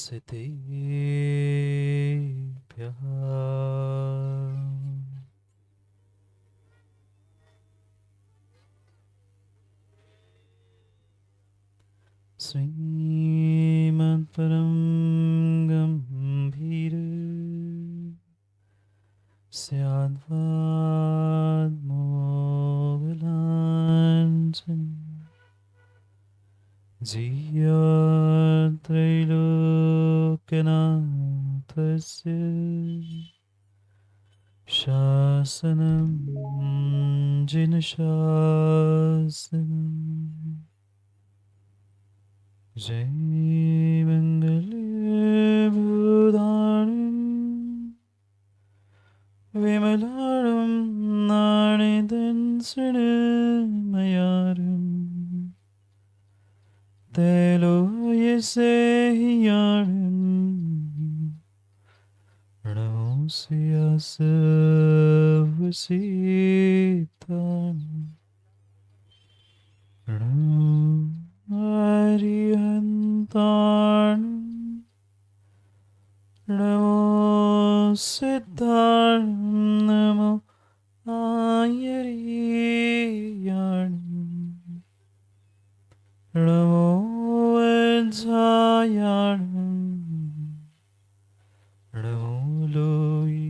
सिद्धेभ्यः श्रीमत्परं गम्भीर स्याद्वाद्मोगलाञ्छन् जियत्रैलोक्यनाथस्य शासनं जिनशासनम्। जय मंगले बुधाणं विमलाणं नाणिदंसनमयारं तैलोयसेहियाणं प्रणोस्यसवसीतानि हरिहन्तान् नमो सिद्धान् नमो आयर्यान् नमो वज्रायान् नमो लोई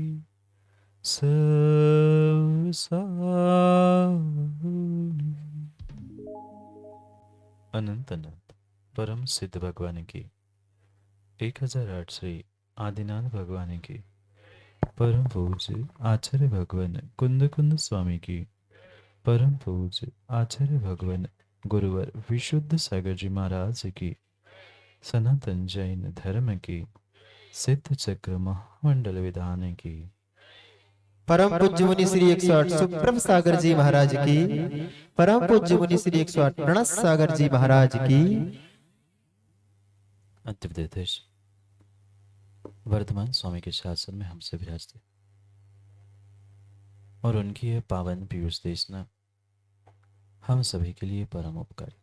सवसानि। अनंत अनंत परम सिद्ध भगवान की 1008 श्री आदिनाथ भगवान की परम पूज्य आचार्य भगवान कुंद कुंद स्वामी की परम पूज्य आचार्य भगवान गुरुवर विशुद्ध सागर जी महाराज की सनातन जैन धर्म की सिद्ध चक्र महामंडल विधान की परम पूज्य मुनि श्री 108 सुप्रभ सागर जी महाराज की। परम पूज्य मुनि श्री 108 प्रणस सागर जी महाराज की। अंत्यदेश वर्तमान स्वामी के शासन में हमसे विराजते और उनकी यह पावन पीयूष देशना हम सभी के लिए परम उपकारी।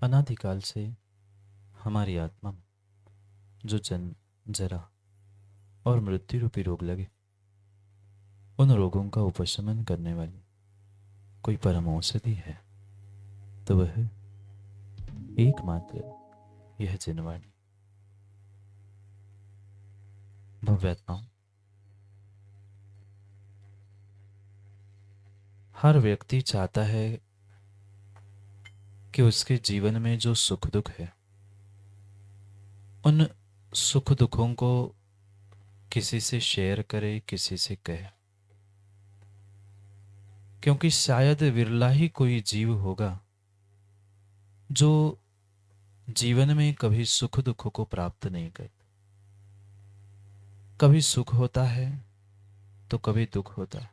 अनादिकाल से हमारी आत्मा में जो जन्म जरा और मृत्यु रूपी रोग लगे, उन रोगों का उपशमन करने वाली कोई परम औषधि है तो वह एकमात्र यह जिनवाणी। भव्यात्माओं, हर व्यक्ति चाहता है कि उसके जीवन में जो सुख दुख है, उन सुख दुखों को किसी से शेयर करे, किसी से कहे, क्योंकि शायद विरला ही कोई जीव होगा जो जीवन में कभी सुख दुख को प्राप्त नहीं करता। कभी सुख होता है तो कभी दुख होता है,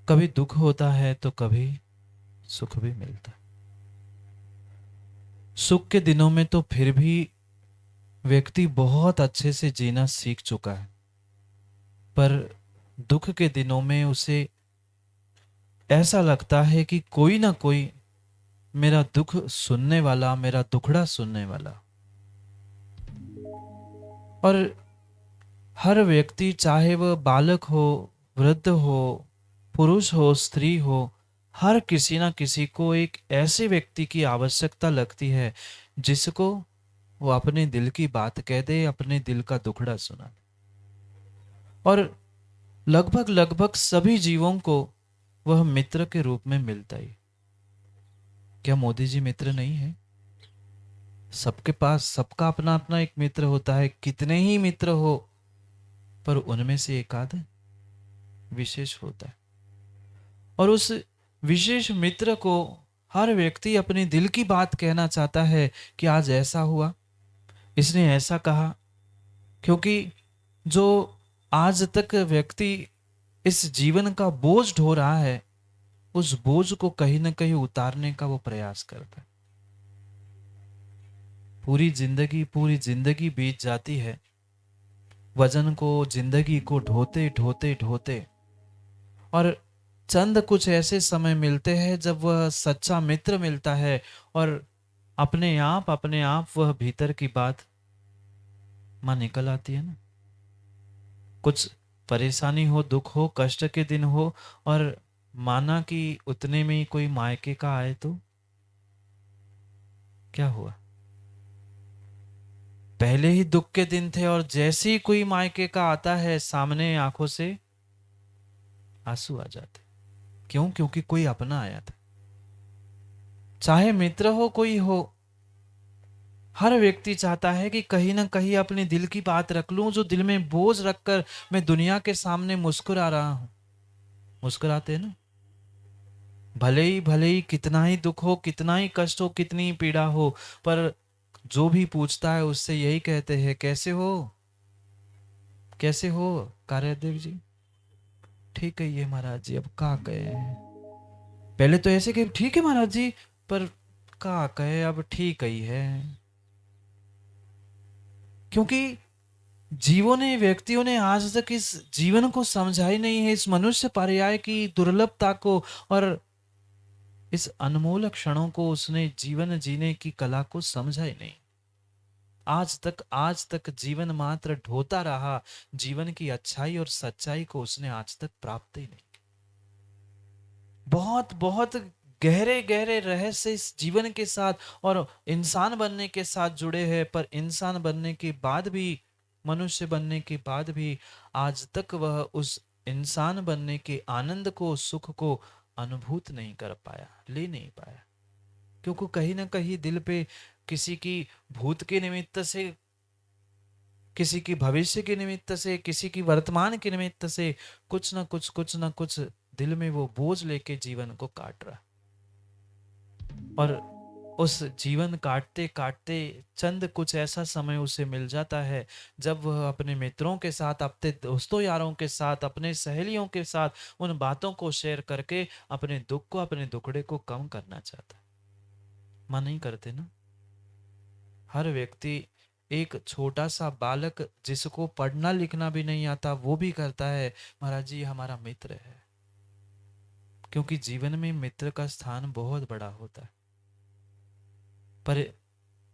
कभी दुख होता है तो कभी सुख भी मिलता है। सुख के दिनों में तो फिर भी व्यक्ति बहुत अच्छे से जीना सीख चुका है, पर दुख के दिनों में उसे ऐसा लगता है कि कोई ना कोई मेरा दुख सुनने वाला, मेरा दुखड़ा सुनने वाला। और हर व्यक्ति, चाहे वह बालक हो, वृद्ध हो, पुरुष हो, स्त्री हो, हर किसी ना किसी को एक ऐसे व्यक्ति की आवश्यकता लगती है जिसको वो अपने दिल की बात कह दे, अपने दिल का दुखड़ा सुना। और लगभग लगभग सभी जीवों को वह मित्र के रूप में मिलता ही। क्या मोदी जी मित्र नहीं है? सबके पास, सबका अपना अपना एक मित्र होता है। कितने ही मित्र हो, पर उनमें से एक आध विशेष होता है। और उस विशेष मित्र को हर व्यक्ति अपने दिल की बात कहना चाहता है कि आज ऐसा हुआ, इसने ऐसा कहा। क्योंकि जो आज तक व्यक्ति इस जीवन का बोझ ढो रहा है, उस बोझ को कहीं ना कहीं उतारने का वो प्रयास करता है। पूरी जिंदगी बीत जाती है वजन को, जिंदगी को ढोते ढोते ढोते, और चंद कुछ ऐसे समय मिलते हैं जब वह सच्चा मित्र मिलता है और अपने आप वह भीतर की बात मां निकल आती है ना। कुछ परेशानी हो, दुख हो, कष्ट के दिन हो, और माना कि उतने में ही कोई मायके का आए तो क्या हुआ? पहले ही दुख के दिन थे और जैसे ही कोई मायके का आता है, सामने आंखों से आंसू आ जाते। क्यों? क्योंकि कोई अपना आया था। चाहे मित्र हो, कोई हो, हर व्यक्ति चाहता है कि कहीं ना कहीं अपने दिल की बात रख लूं, जो दिल में बोझ रखकर मैं दुनिया के सामने मुस्कुरा रहा हूं। मुस्कुराते हैं ना। भले ही कितना ही दुख हो, कितना ही कष्ट हो, कितनी ही पीड़ा हो, पर जो भी पूछता है उससे यही कहते हैं, कैसे हो? कैसे हो कार्याध्यक्ष जी? ठीक है ये महाराज जी, अब का कहे। पहले तो ऐसे कि ठीक है महाराज जी, पर का कहे, अब ठीक ही है। क्योंकि जीवों ने, व्यक्तियों ने आज तक इस जीवन को समझा ही नहीं है, इस मनुष्य पर्याय की दुर्लभता को और इस अनमोल क्षणों को उसने जीवन जीने की कला को समझा ही नहीं। आज तक जीवन मात्र ढोता रहा, जीवन की अच्छाई और सच्चाई को उसने आज तक प्राप्त ही नहीं। बहुत बहुत गहरे गहरे रहस्य इस जीवन के साथ और इंसान बनने के साथ जुड़े हैं, पर इंसान बनने के बाद भी, मनुष्य बनने के बाद भी आज तक वह उस इंसान बनने के आनंद को, सुख को अनुभूत नहीं कर पाया, ले नहीं पाया। क्योंकि कहीं ना कहीं दिल पे किसी की भूत के निमित्त से, किसी की भविष्य के निमित्त से, किसी की वर्तमान के निमित्त से कुछ ना कुछ दिल में वो बोझ लेके जीवन को काट रहा। और उस जीवन काटते काटते चंद कुछ ऐसा समय उसे मिल जाता है जब वह अपने मित्रों के साथ, अपने दोस्तों यारों के साथ, अपने सहेलियों के साथ उन बातों को शेयर करके अपने दुख को, अपने दुखड़े को कम करना चाहता है। मन नहीं करते ना। हर व्यक्ति, एक छोटा सा बालक जिसको पढ़ना लिखना भी नहीं आता, वो भी करता है महाराज जी हमारा मित्र है। क्योंकि जीवन में मित्र का स्थान बहुत बड़ा होता है। पर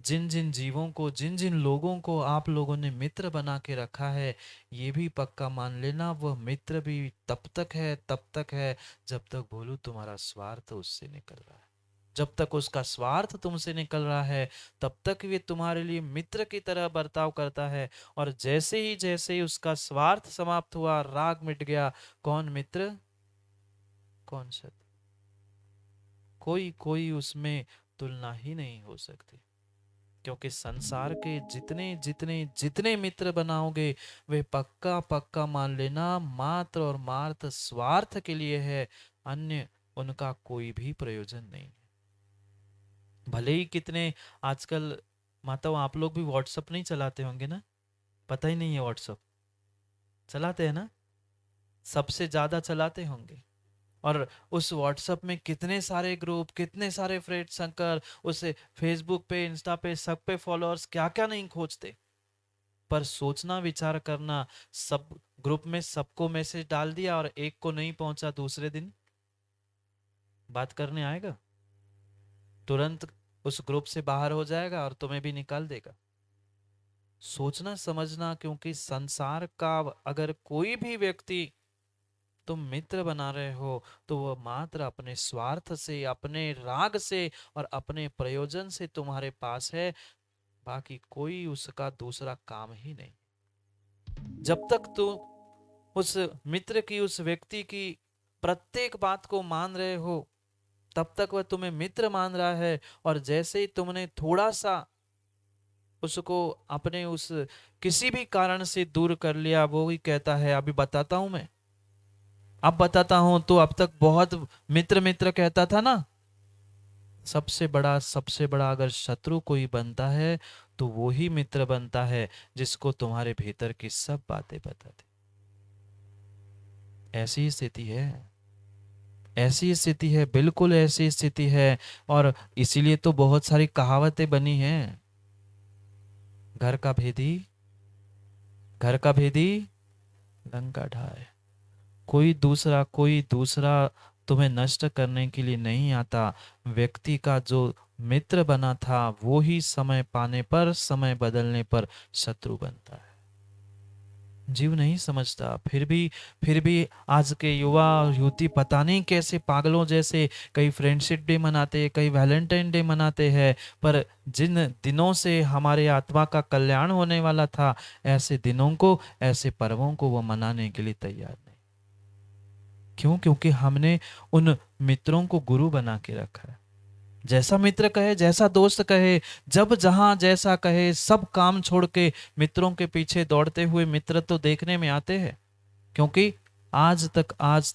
जिन जिन जीवों को, जिन जिन लोगों को आप लोगों ने मित्र बना के रखा है, ये भी पक्का मान लेना, वह मित्र भी तब तक है जब तक बोलूं तुम्हारा स्वार्थ उससे निकल रहा है। जब तक उसका स्वार्थ तुमसे निकल रहा है, तब तक वे तुम्हारे लिए मित्र की तरह बर्ताव करता है। और जैसे ही उसका स्वार्थ समाप्त हुआ, राग मिट गया, कौन मित्र कौन शत्रु, कोई कोई उसमें तुलना ही नहीं हो सकती। क्योंकि संसार के जितने जितने जितने मित्र बनाओगे, वे पक्का पक्का मान लेना मात्र और मात्र स्वार्थ के लिए है, अन्य उनका कोई भी प्रयोजन नहीं। भले ही कितने आजकल, माता आप लोग भी व्हाट्सअप नहीं चलाते होंगे ना? पता ही नहीं है व्हाट्सअप चलाते हैं ना? सबसे ज्यादा चलाते होंगे। और उस व्हाट्सएप में कितने सारे ग्रुप, कितने सारे फ्रेंड सर्कल, उसे फेसबुक पे, इंस्टा पे, सब पे फॉलोअर्स क्या क्या नहीं खोजते। पर सोचना, विचार करना, सब ग्रुप में सबको मैसेज डाल दिया और एक को नहीं पहुंचा, दूसरे दिन बात करने आएगा, तुरंत उस ग्रुप से बाहर हो जाएगा और तुम्हें भी निकाल देगा। सोचना समझना, क्योंकि संसार का अगर कोई भी व्यक्ति तुम मित्र बना रहे हो तो वह मात्र अपने स्वार्थ से, अपने राग से और अपने प्रयोजन से तुम्हारे पास है, बाकी कोई उसका दूसरा काम ही नहीं। जब तक तुम उस मित्र की, उस व्यक्ति की प्रत्येक बात को मान रहे हो, तब तक वह तुम्हें मित्र मान रहा है। और जैसे ही तुमने थोड़ा सा उसको अपने उस किसी भी कारण से दूर कर लिया, वो ही कहता है अभी बताता हूं मैं, अब बताता हूं, तो अब तक बहुत मित्र मित्र कहता था ना। सबसे बड़ा अगर शत्रु कोई बनता है तो वो ही मित्र बनता है जिसको तुम्हारे भीतर की सब बातें बता दे। ऐसी स्थिति है, ऐसी स्थिति है, बिल्कुल ऐसी स्थिति है। और इसीलिए तो बहुत सारी कहावतें बनी हैं। घर का भेदी, घर का भेदी लंका ढाए। कोई दूसरा तुम्हें नष्ट करने के लिए नहीं आता। व्यक्ति का जो मित्र बना था वो ही समय पाने पर, समय बदलने पर शत्रु बनता है। जीव नहीं समझता। फिर भी आज के युवा युवती पता नहीं कैसे पागलों जैसे कई फ्रेंडशिप डे मनाते हैं, कई वैलेंटाइन डे मनाते हैं, पर जिन दिनों से हमारे आत्मा का कल्याण होने वाला था, ऐसे दिनों को, ऐसे पर्वों को वो मनाने के लिए तैयार नहीं। क्यों? क्योंकि हमने उन मित्रों को गुरु बना के रखा है। जैसा मित्र कहे, जैसा दोस्त कहे, जब जहां जैसा कहे, सब काम छोड़ के मित्रों के पीछे दौड़ते हुए मित्र तो देखने में आते हैं। क्योंकि आज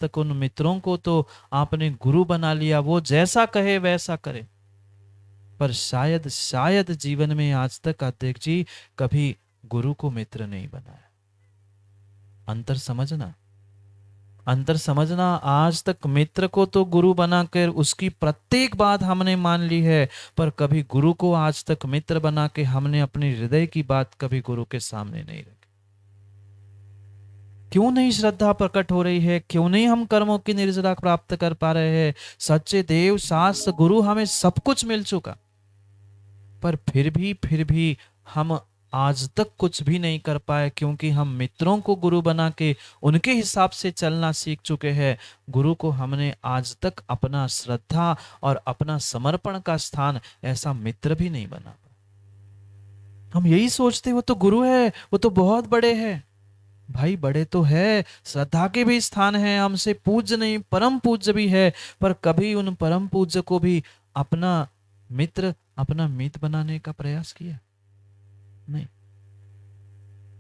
तक उन मित्रों को तो आपने गुरु बना लिया, वो जैसा कहे वैसा करे। पर शायद शायद जीवन में आज तक अध्यक्ष जी कभी गुरु को मित्र नहीं बनाया। अंतर समझना, अंतर समझना। आज तक मित्र को तो गुरु बनाकर उसकी प्रत्येक बात हमने मान ली है, पर कभी गुरु को आज तक मित्र बना के हमने अपनी हृदय की बात कभी गुरु के सामने नहीं रखी। क्यों नहीं श्रद्धा प्रकट हो रही है? क्यों नहीं हम कर्मों की निर्जरा प्राप्त कर पा रहे हैं? सच्चे देव शास्त्र गुरु हमें सब कुछ मिल चुका, पर फिर भी हम आज तक कुछ भी नहीं कर पाए, क्योंकि हम मित्रों को गुरु बना के उनके हिसाब से चलना सीख चुके हैं। गुरु को हमने आज तक अपना श्रद्धा और अपना समर्पण का स्थान ऐसा मित्र भी नहीं बना। हम यही सोचते वो तो गुरु है, वो तो बहुत बड़े हैं। भाई बड़े तो है, श्रद्धा के भी स्थान है, हमसे पूज्य नहीं परम पूज्य भी है, पर कभी उन परम पूज्य को भी अपना मित्र, अपना मित बनाने का प्रयास किया? नहीं,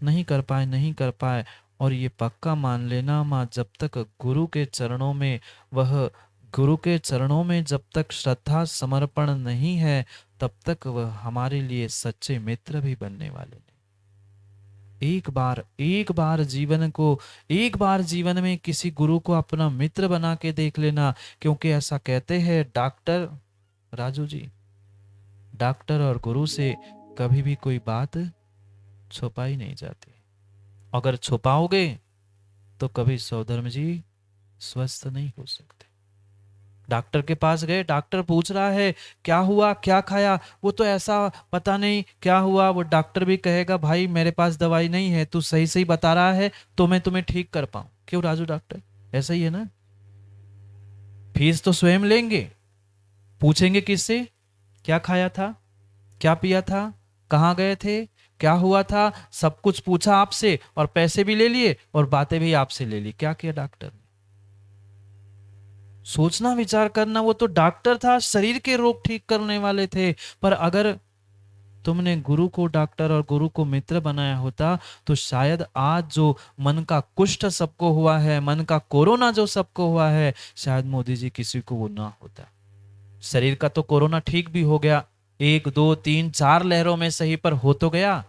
नहीं कर पाए, नहीं कर पाए। और ये पक्का मान लेना माँ, जब तक गुरु के चरणों में वह गुरु के चरणों में जब तक श्रद्धा समर्पण नहीं है, तब तक वह हमारे लिए सच्चे मित्र भी बनने वाले नहीं। एक बार जीवन में किसी गुरु को अपना मित्र बना के देख लेना। क्योंकि ऐसा कहते हैं डॉक्टर राजू जी, डॉक्टर और गुरु से कभी भी कोई बात छुपाई नहीं जाती। अगर छुपाओगे तो कभी सौधर्म जी स्वस्थ नहीं हो सकते। डॉक्टर के पास गए, डॉक्टर पूछ रहा है क्या हुआ, क्या खाया, वो तो ऐसा पता नहीं क्या हुआ। वो डॉक्टर भी कहेगा भाई मेरे पास दवाई नहीं है, तू सही सही बता रहा है तो मैं तुम्हें ठीक कर पाऊं। क्यों राजू डॉक्टर? ऐसा ही है ना। फीस तो स्वयं लेंगे, पूछेंगे किससे, क्या खाया था, क्या पिया था, कहाँ गए थे, क्या हुआ था, सब कुछ पूछा आपसे और पैसे भी ले लिए और बातें भी आपसे ले ली। क्या किया डॉक्टर ने? सोचना, विचार करना। वो तो डॉक्टर था, शरीर के रोग ठीक करने वाले थे। पर अगर तुमने गुरु को डॉक्टर और गुरु को मित्र बनाया होता, तो शायद आज जो मन का कुष्ठ सबको हुआ है, मन का कोरोना जो सबको हुआ है, शायद मोदी जी किसी को वो ना होता। शरीर का तो कोरोना ठीक भी हो गया, 1 2 3 4 लहरों में सही, पर हो तो गया।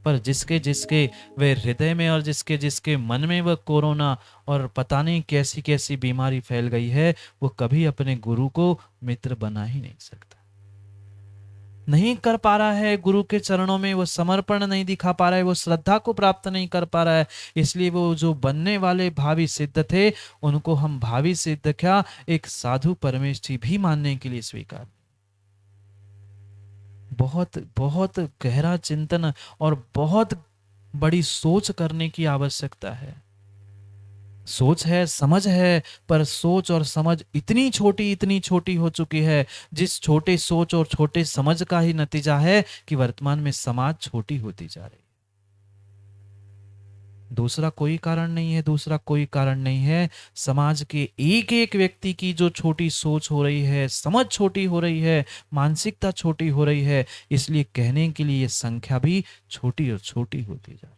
पर जिसके जिसके वे हृदय में और जिसके जिसके मन में वह कोरोना और पता नहीं कैसी कैसी बीमारी फैल गई है, वो कभी अपने गुरु को मित्र बना ही नहीं सकता। नहीं कर पा रहा है, गुरु के चरणों में वो समर्पण नहीं दिखा पा रहा है, वो श्रद्धा को प्राप्त नहीं कर पा रहा है। इसलिए वो जो बनने वाले भावी सिद्ध थे, उनको हम भावी सिद्ध क्या, एक साधु परमेष्ठी भी मानने के लिए स्वीकार। बहुत बहुत गहरा चिंतन और बहुत बड़ी सोच करने की आवश्यकता है। सोच है, समझ है, पर सोच और समझ इतनी छोटी हो चुकी है। जिस छोटे सोच और छोटे समझ का ही नतीजा है कि वर्तमान में समाज छोटी होती जा रही है। दूसरा कोई कारण नहीं है, दूसरा कोई कारण नहीं है। समाज के एक एक व्यक्ति की जो छोटी सोच हो रही है, समझ छोटी हो रही है, मानसिकता छोटी हो रही है, इसलिए कहने के लिए संख्या भी छोटी और छोटी होती जा रही है।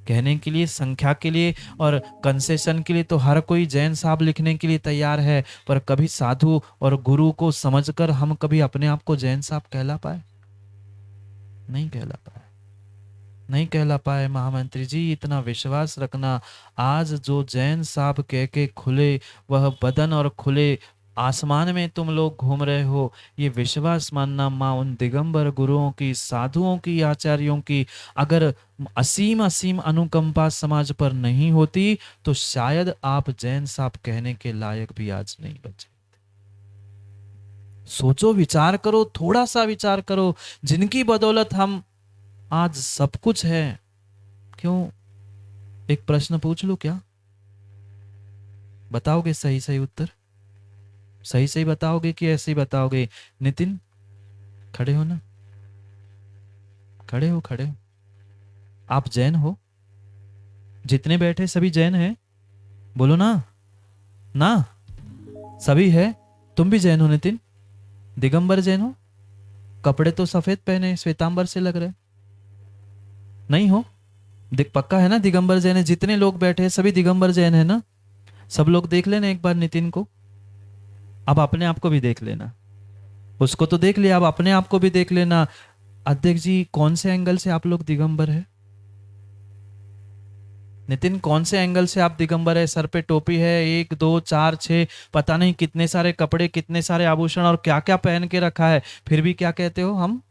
कहने के लिए, संख्या के लिए और कंसेशन के लिए तो हर कोई जैन साहब लिखने के लिए तैयार है, पर कभी साधु और गुरु को समझकर हम कभी अपने आप को जैन साहब कहला पाए? नहीं कहला पाए, नहीं कहला पाए। महामंत्री जी इतना विश्वास रखना, आज जो जैन साहब कह के खुले वह बदन और खुले आसमान में तुम लोग घूम रहे हो, ये विश्वास मानना माँ उन दिगंबर गुरुओं की, साधुओं की, आचार्यों की अगर असीम असीम अनुकंपा समाज पर नहीं होती, तो शायद आप जैन साहब कहने के लायक भी आज नहीं बचे। सोचो, विचार करो, थोड़ा सा विचार करो, जिनकी बदौलत हम आज सब कुछ है। क्यों, एक प्रश्न पूछ लूं क्या? बताओगे सही सही उत्तर? सही सही बताओगे कि ऐसे ही बताओगे? नितिन, खड़े हो ना? खड़े हो, खड़े हो। आप जैन हो? जितने बैठे सभी जैन हैं? बोलो ना। ना, सभी है। तुम भी जैन हो नितिन? दिगंबर जैन हो? कपड़े तो सफेद पहने, श्वेतांबर से लग रहे। नहीं हो? पक्का है ना दिगंबर जैन है? जितने लोग बैठे हैं सभी दिगंबर जैन है ना? सब लोग देख लेना एक बार नितिन को। अब अपने आप को भी देख लेना। उसको तो देख लिया, अब अपने आप को भी देख लेना। अध्यक्ष जी, कौन से एंगल से आप लोग दिगंबर है? नितिन, कौन से एंगल से आप दिगंबर है? सर पे टोपी है, 1 2 4 6, पता नहीं कितने सारे कपड़े, कितने सारे आभूषण और क्या क्या पहन के रखा है, फिर भी क्या कहते हो हम?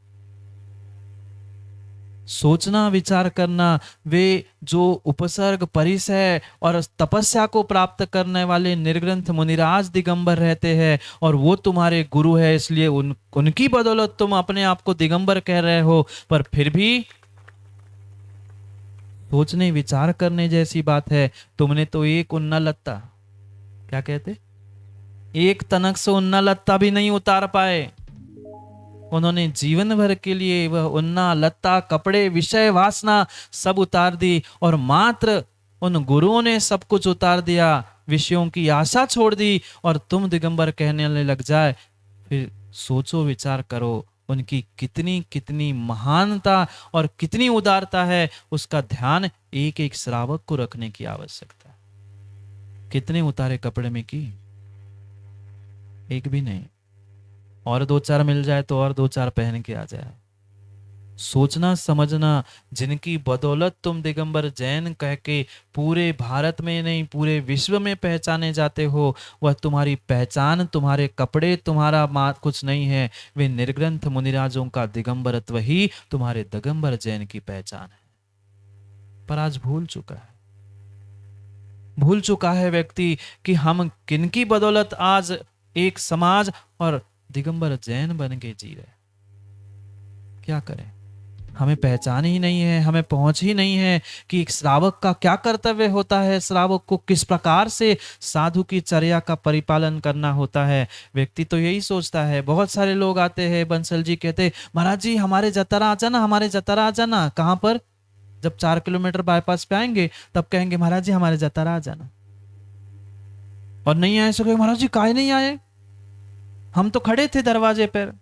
सोचना, विचार करना। वे जो उपसर्ग, परिसय और तपस्या को प्राप्त करने वाले निर्ग्रंथ मुनिराज दिगंबर रहते हैं, और वो तुम्हारे गुरु है, इसलिए उनकी बदौलत तुम अपने आप को दिगंबर कह रहे हो। पर फिर भी सोचने विचार करने जैसी बात है। तुमने तो एक उन्ना लत्ता, क्या कहते, एक तनक से उन्ना लत्ता भी नहीं उतार पाए। उन्होंने जीवन भर के लिए वह उन्ना लत्ता, कपड़े, विषय वासना सब उतार दी, और मात्र उन गुरुओं ने सब कुछ उतार दिया, विषयों की आशा छोड़ दी, और तुम दिगंबर कहने लग जाए। फिर सोचो, विचार करो, उनकी कितनी कितनी महानता और कितनी उदारता है, उसका ध्यान एक एक श्रावक को रखने की आवश्यकता है। कितने उतारे कपड़े में की? एक भी नहीं। और 2 4 मिल जाए तो और 2 4 पहन के आ जाए। सोचना, समझना, जिनकी बदौलत तुम दिगंबर जैन कह के पूरे भारत में नहीं पूरे विश्व में पहचाने जाते हो, वह तुम्हारी पहचान, तुम्हारे कपड़े, तुम्हारा कुछ नहीं है। वे निर्ग्रंथ मुनिराजों का दिगंबरत्व ही तुम्हारे दिगंबर जैन की पहचान है। पर आज भूल चुका है व्यक्ति कि हम किनकी बदौलत आज एक समाज और दिगंबर जैन बन के जी रहे। क्या करें, हमें पहचान ही नहीं है, हमें पहुंच ही नहीं है कि एक श्रावक का क्या कर्तव्य होता है, श्रावक को किस प्रकार से साधु की चर्या का परिपालन करना होता है। व्यक्ति तो यही सोचता है। बहुत सारे लोग आते हैं, बंसल जी कहते, महाराज जी हमारे जतरा आ जाना, हमारे जतरा आ जाना। कहां पर? जब 4 किलोमीटर बाईपास पे आएंगे तब कहेंगे महाराज जी हमारे जतरा आ जाना। और नहीं आए सो महाराज जी काहे नहीं आए, हम तो खड़े थे दरवाजे पर।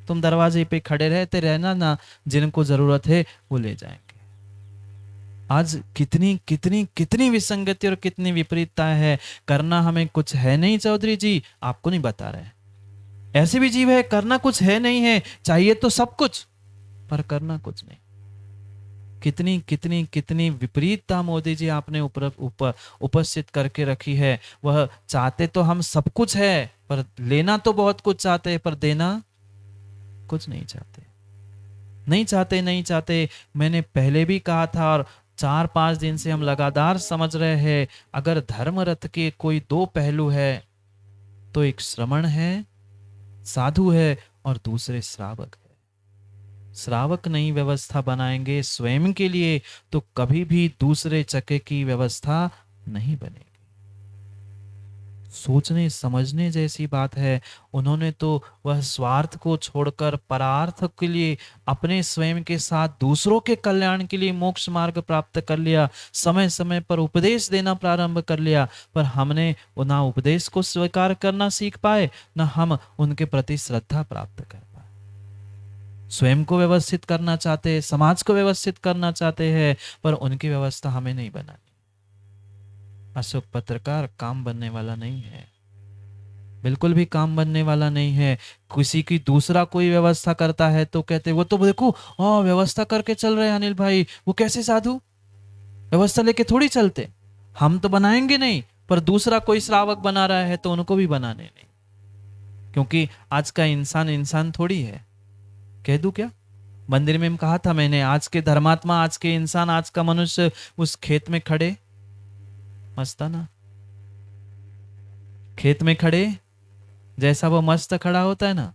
तुम दरवाजे पे खड़े रहते रहना ना, जिनको जरूरत है वो ले जाएंगे। आज कितनी कितनी कितनी विसंगति और कितनी विपरीतता है। करना हमें कुछ है नहीं चौधरी जी, आपको नहीं बता रहे। ऐसे भी जीव है, करना कुछ है नहीं है, चाहिए तो सब कुछ, पर करना कुछ नहीं। कितनी कितनी कितनी विपरीतता मोदी जी आपने उपस्थित करके रखी है। वह चाहते तो हम सब कुछ है, पर लेना तो बहुत कुछ चाहते हैं, पर देना कुछ नहीं चाहते। नहीं चाहते, नहीं चाहते। मैंने पहले भी कहा था, और 4 5 दिन से हम लगातार समझ रहे हैं, अगर धर्म रथ के कोई 2 पहलू है तो एक श्रमण है, साधु है, और दूसरे श्रावक है। श्रावक नहीं व्यवस्था बनाएंगे स्वयं के लिए तो कभी भी दूसरे चक्के की व्यवस्था नहीं बनेगी। सोचने समझने जैसी बात है। उन्होंने तो वह स्वार्थ को छोड़कर परार्थ के लिए, अपने स्वयं के साथ दूसरों के कल्याण के लिए मोक्ष मार्ग प्राप्त कर लिया। समय समय पर उपदेश देना प्रारंभ कर लिया, पर हमने ना उपदेश को स्वीकार करना सीख पाए, ना हम उनके प्रति श्रद्धा प्राप्त कर पाए। स्वयं को व्यवस्थित करना चाहते हैं, समाज को व्यवस्थित करना चाहते हैं, पर उनकी व्यवस्था हमें नहीं बनानी। अशोक पत्रकार काम बनने वाला नहीं है, बिल्कुल भी काम बनने वाला नहीं है। किसी की दूसरा कोई व्यवस्था करता है तो कहते वो तो देखो व्यवस्था करके चल रहे हैं अनिल भाई, वो कैसे साधु, व्यवस्था लेके थोड़ी चलते। हम तो बनाएंगे नहीं, पर दूसरा कोई श्रावक बना रहा है तो उनको भी बनाने नहीं, क्योंकि आज का इंसान इंसान थोड़ी है। कह दूं क्या? मंदिर में कहा था मैंने, आज के धर्मात्मा, आज के इंसान, आज का मनुष्य उस खेत में खड़े, मस्ताना खेत में खड़े जैसा वो मस्त खड़ा होता है ना,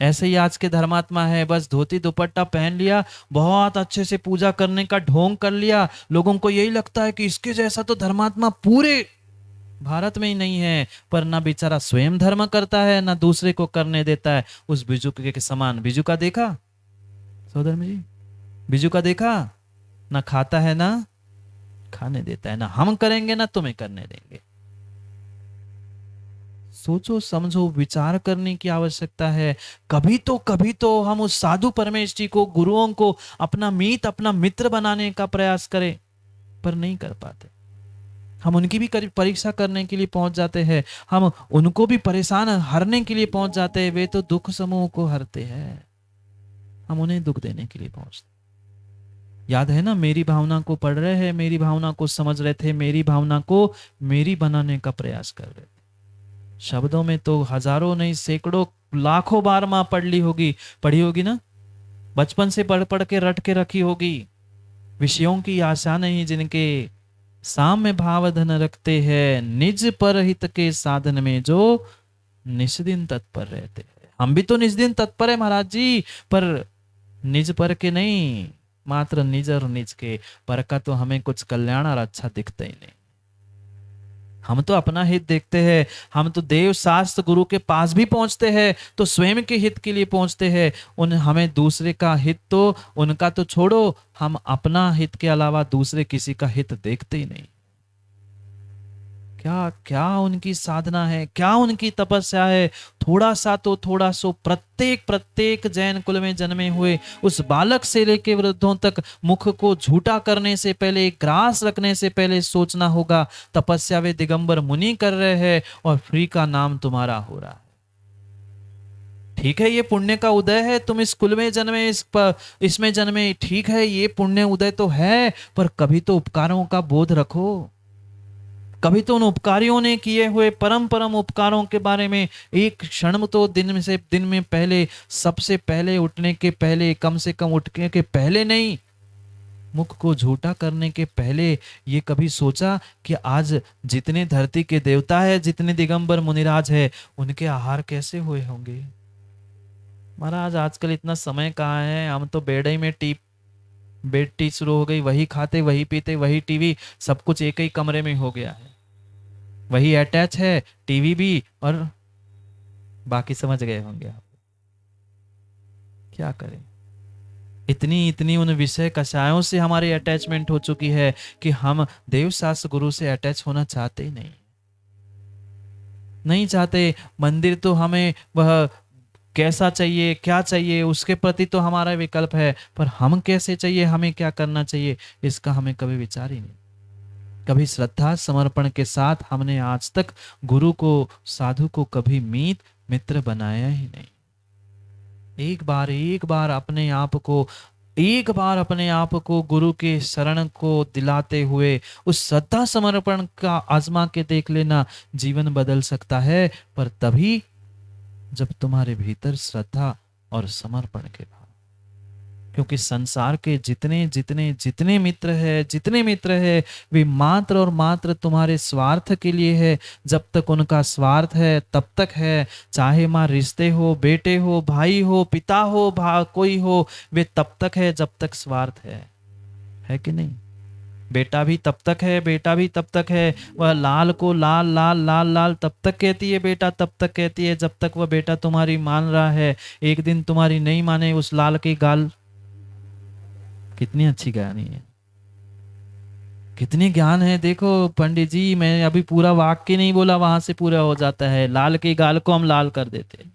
ऐसे ही आज के धर्मात्मा है। बस धोती दुपट्टा पहन लिया, बहुत अच्छे से पूजा करने का ढोंग कर लिया, लोगों को यही लगता है कि इसके जैसा तो धर्मात्मा पूरे भारत में ही नहीं है। पर ना बेचारा स्वयं धर्म करता है, ना दूसरे को करने देता है। उस बिजू के समान। बिजू का देखा सहोदर में जी? बिजू का देखा? ना खाता है ना खाने देता है, ना हम करेंगे ना तुम्हें करने देंगे। सोचो समझो, विचार करने की आवश्यकता है। कभी तो हम उस साधु परमेश जी को, गुरुओं को अपना मीत, अपना मित्र बनाने का प्रयास करें, पर नहीं कर पाते। हम उनकी भी परीक्षा करने के लिए पहुंच जाते हैं, हम उनको भी परेशान हरने के लिए पहुंच जाते हैं। वे तो दुख समूह को हरते हैं, हम उन्हें दुख देने के लिए पहुंचते। याद है ना, मेरी भावना को पढ़ रहे हैं, मेरी भावना को समझ रहे थे, मेरी भावना को मेरी बनाने का प्रयास कर रहे थे। शब्दों में तो हजारों नहीं सैकड़ों लाखों बार मां पढ़ी होगी ना, बचपन से पढ़ पढ़ के रट के रखी होगी। विषयों की आशा नहीं जिनके, साम्य भाव धन रखते हैं, निज पर हित के साधन में जो निज दिन तत्पर रहते हैं। हम भी तो निज दिन तत्पर है महाराज जी, पर निज पर के नहीं, मात्र निज और निज के। पर का तो हमें कुछ कल्याण और अच्छा दिखता ही नहीं। हम तो अपना हित देखते हैं। हम तो देव शास्त्र गुरु के पास भी पहुंचते हैं तो स्वयं के हित के लिए पहुंचते हैं। हमें दूसरे का हित तो, उनका तो छोड़ो, हम अपना हित के अलावा दूसरे किसी का हित देखते ही नहीं। क्या क्या उनकी साधना है, क्या उनकी तपस्या है। थोड़ा सा तो थोड़ा सो प्रत्येक जैन कुल में जन्मे हुए उस बालक से लेके वृद्धों तक मुख को झूठा करने से पहले, ग्रास रखने से पहले सोचना होगा तपस्या वे दिगंबर मुनि कर रहे हैं और फ्री का नाम तुम्हारा हो रहा है। ठीक है, ये पुण्य का उदय है, तुम इस कुल में जन्मे, इसमें जन्मे, ठीक है, ये पुण्य उदय तो है, पर कभी तो उपकारों का बोध रखो। कभी तो उन उपकारियों ने किए हुए परम परम उपकारों के बारे में एक क्षण तो दिन में पहले, सबसे पहले उठने के पहले, कम से कम उठने के पहले नहीं, मुख को झूठा करने के पहले ये कभी सोचा कि आज जितने धरती के देवता है, जितने दिगंबर मुनिराज है, उनके आहार कैसे हुए होंगे। महाराज आजकल इतना समय कहाँ है, हम तो बेड़े में बेड टी शुरू हो गई, वही खाते वही पीते वही टीवी, सब कुछ एक ही कमरे में हो गया है, वही अटैच है, टीवी भी, और बाकी समझ गए होंगे आप। क्या करें, इतनी इतनी उन विषय कषायों से हमारी अटैचमेंट हो चुकी है कि हम देव शास्त्र गुरु से अटैच होना चाहते ही नहीं चाहते। मंदिर तो हमें वह कैसा चाहिए, क्या चाहिए, उसके प्रति तो हमारा विकल्प है, पर हम कैसे चाहिए, हमें क्या करना चाहिए, इसका हमें कभी विचार ही नहीं। कभी श्रद्धा समर्पण के साथ हमने आज तक गुरु को, साधु को कभी मीत मित्र बनाया ही नहीं। एक बार अपने आप को गुरु के शरण को दिलाते हुए उस श्रद्धा समर्पण का आजमा के देख लेना, जीवन बदल सकता है, पर तभी जब तुम्हारे भीतर श्रद्धा और समर्पण के भाव। क्योंकि संसार के जितने मित्र है वे मात्र और मात्र तुम्हारे स्वार्थ के लिए है। जब तक उनका स्वार्थ है तब तक है, चाहे मां रिश्ते हो, बेटे हो, भाई हो, पिता हो, कोई हो, वे तब तक है जब तक स्वार्थ है कि नहीं। बेटा भी तब तक है, वह लाल को लाल लाल लाल लाल तब तक कहती है, बेटा तब तक कहती है जब तक वह बेटा तुम्हारी मान रहा है। एक दिन तुम्हारी नहीं माने उस लाल की गाल। कितनी अच्छी कहानी है, कितनी ज्ञान है। देखो पंडित जी, मैं अभी पूरा वाक्य नहीं बोला, वहां से पूरा हो जाता है। लाल की गाल को हम लाल कर देते हैं।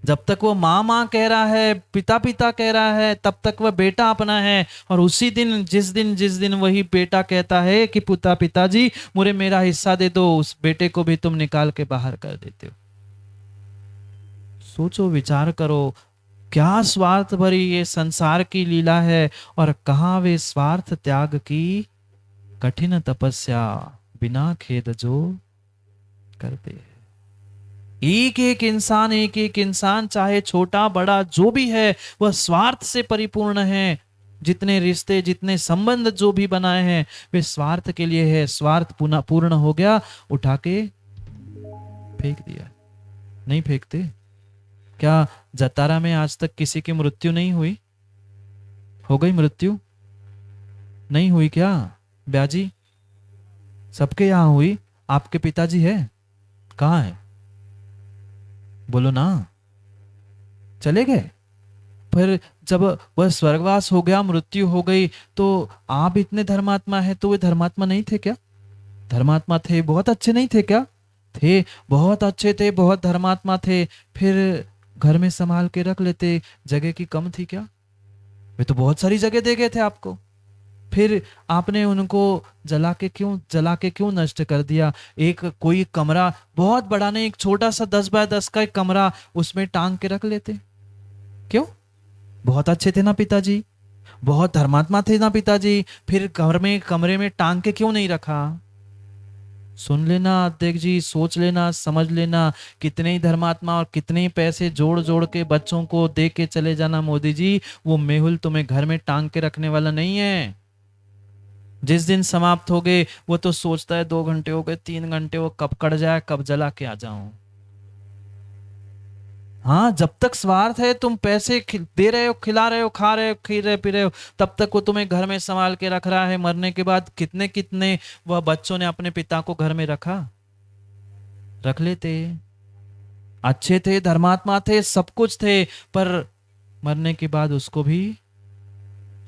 जब तक वो माँ माँ कह रहा है, पिता पिता कह रहा है, तब तक वह बेटा अपना है। और उसी दिन जिस दिन वही बेटा कहता है कि पिताजी मुझे मेरा हिस्सा दे दो, उस बेटे को भी तुम निकाल के बाहर कर देते हो। सोचो, विचार करो, क्या स्वार्थ भरी ये संसार की लीला है, और कहां वे स्वार्थ त्याग की कठिन तपस्या बिना खेद जो करते हैं। एक एक इंसान चाहे छोटा बड़ा जो भी है, वह स्वार्थ से परिपूर्ण है। जितने रिश्ते, जितने संबंध जो भी बनाए हैं, वे स्वार्थ के लिए है। स्वार्थ पूर्ण हो गया, उठा के फेंक दिया। नहीं फेंकते क्या? जतारा में आज तक किसी की मृत्यु नहीं हुई? हो गई मृत्यु? नहीं हुई क्या ब्याजी? सबके यहां हुई। आपके पिताजी है कहाँ है? बोलो ना। चले गए। फिर जब वह स्वर्गवास हो गया, मृत्यु हो गई, तो आप इतने धर्मात्मा है, तो वे धर्मात्मा नहीं थे क्या? धर्मात्मा थे, बहुत अच्छे नहीं थे क्या? थे, बहुत अच्छे थे, बहुत धर्मात्मा थे। फिर घर में संभाल के रख लेते, जगह की कम थी क्या? वे तो बहुत सारी जगह दे गए थे आपको। फिर आपने उनको जला के क्यों नष्ट कर दिया? एक कोई कमरा बहुत बड़ा नहीं, एक छोटा सा 10 बाय 10 का एक कमरा, उसमें टांग के रख लेते। क्यों? बहुत अच्छे थे ना पिताजी, बहुत धर्मात्मा थे ना पिताजी, फिर घर में कमरे में टांग के क्यों नहीं रखा? सुन लेना अध्यक्ष जी, सोच लेना, समझ लेना, कितने ही धर्मात्मा और कितने ही पैसे जोड़ जोड़ के बच्चों को दे के चले जाना मोदी जी, वो मेहुल तुम्हें घर में टांग के रखने वाला नहीं है। जिस दिन समाप्त हो गए, वो तो सोचता है 2 घंटे हो गए, 3 घंटे, वो कब कट जाए, कब जला के आ जाऊं। हाँ, जब तक स्वार्थ है, तुम पैसे दे रहे हो, खिला रहे हो, खा रहे हो, खी रहे पी रहे हो, तब तक वो तुम्हें घर में संभाल के रख रहा है। मरने के बाद कितने कितने वह बच्चों ने अपने पिता को घर में रख लेते। अच्छे थे, धर्मात्मा थे, सब कुछ थे, पर मरने के बाद उसको भी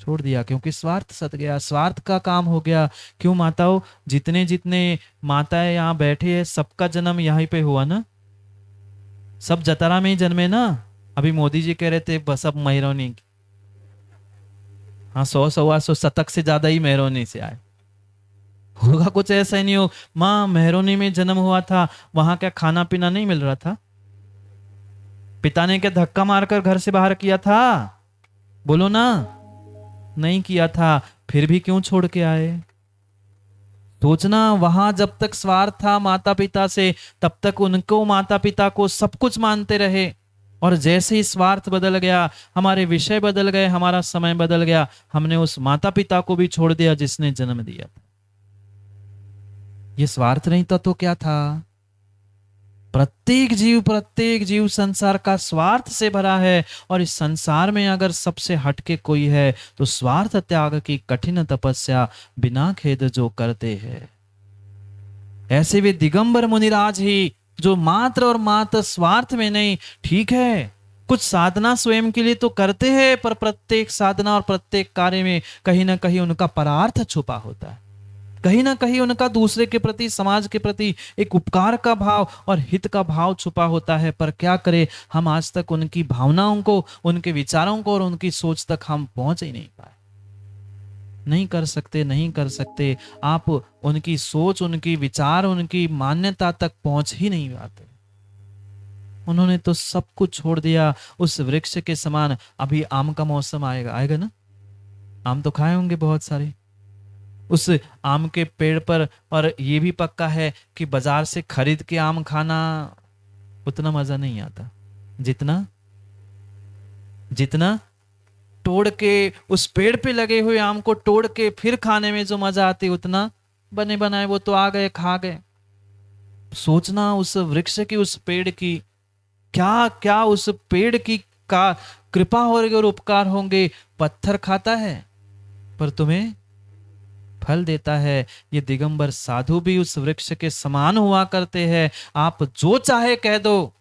छोड़ दिया, क्योंकि स्वार्थ सत गया, स्वार्थ का काम हो गया। क्यों माताओं? जितने जितने माताएं यहाँ बैठे हैं, सबका जन्म यहीं पे हुआ ना? सब जतारा में ही जन्मे ना? अभी मोदी जी कह रहे थे बस अब मेहरौनी। हाँ, 100 125 शतक से ज्यादा ही मेहरौनी से आए होगा। कुछ ऐसा ही नहीं हो। माँ मेहरौनी में जन्म हुआ था, वहां क्या खाना पीना नहीं मिल रहा था? पिता ने क्या धक्का मारकर घर से बाहर किया था? बोलो ना। नहीं किया था, फिर भी क्यों छोड़ के आए? सोचना, वहां जब तक स्वार्थ था माता पिता से, तब तक उनको, माता पिता को सब कुछ मानते रहे। और जैसे ही स्वार्थ बदल गया, हमारे विषय बदल गए, हमारा समय बदल गया, हमने उस माता पिता को भी छोड़ दिया जिसने जन्म दिया था। ये स्वार्थ नहीं था तो क्या था? प्रत्येक जीव संसार का स्वार्थ से भरा है। और इस संसार में अगर सबसे हटके कोई है, तो स्वार्थ त्याग की कठिन तपस्या बिना खेद जो करते हैं, ऐसे वे दिगंबर मुनिराज ही, जो मात्र और मात्र स्वार्थ में नहीं। ठीक है, कुछ साधना स्वयं के लिए तो करते हैं, पर प्रत्येक साधना और प्रत्येक कार्य में कहीं ना कहीं उनका परार्थ छुपा होता है। कहीं ना कहीं उनका दूसरे के प्रति, समाज के प्रति एक उपकार का भाव और हित का भाव छुपा होता है। पर क्या करें, हम आज तक उनकी भावनाओं को, उनके विचारों को और उनकी सोच तक हम पहुंच ही नहीं पाए। नहीं कर सकते, नहीं कर सकते। आप उनकी सोच, उनकी विचार, उनकी मान्यता तक पहुंच ही नहीं पाते। उन्होंने तो सब कुछ छोड़ दिया उस वृक्ष के समान। अभी आम का मौसम आएगा ना? आम तो खाए होंगे बहुत सारे। उस आम के पेड़ पर, और ये भी पक्का है कि बाजार से खरीद के आम खाना उतना मजा नहीं आता जितना जितना तोड़ के, उस पेड़ पे लगे हुए आम को तोड़ के फिर खाने में जो मजा आती, उतना बने बनाए वो तो आ गए, खा गए। सोचना उस वृक्ष की, उस पेड़ की, क्या क्या उस पेड़ की का कृपा होगी और उपकार होंगे। पत्थर खाता है पर तुम्हें फल देता है। ये दिगंबर साधु भी उस वृक्ष के समान हुआ करते हैं। आप जो चाहे कह दो,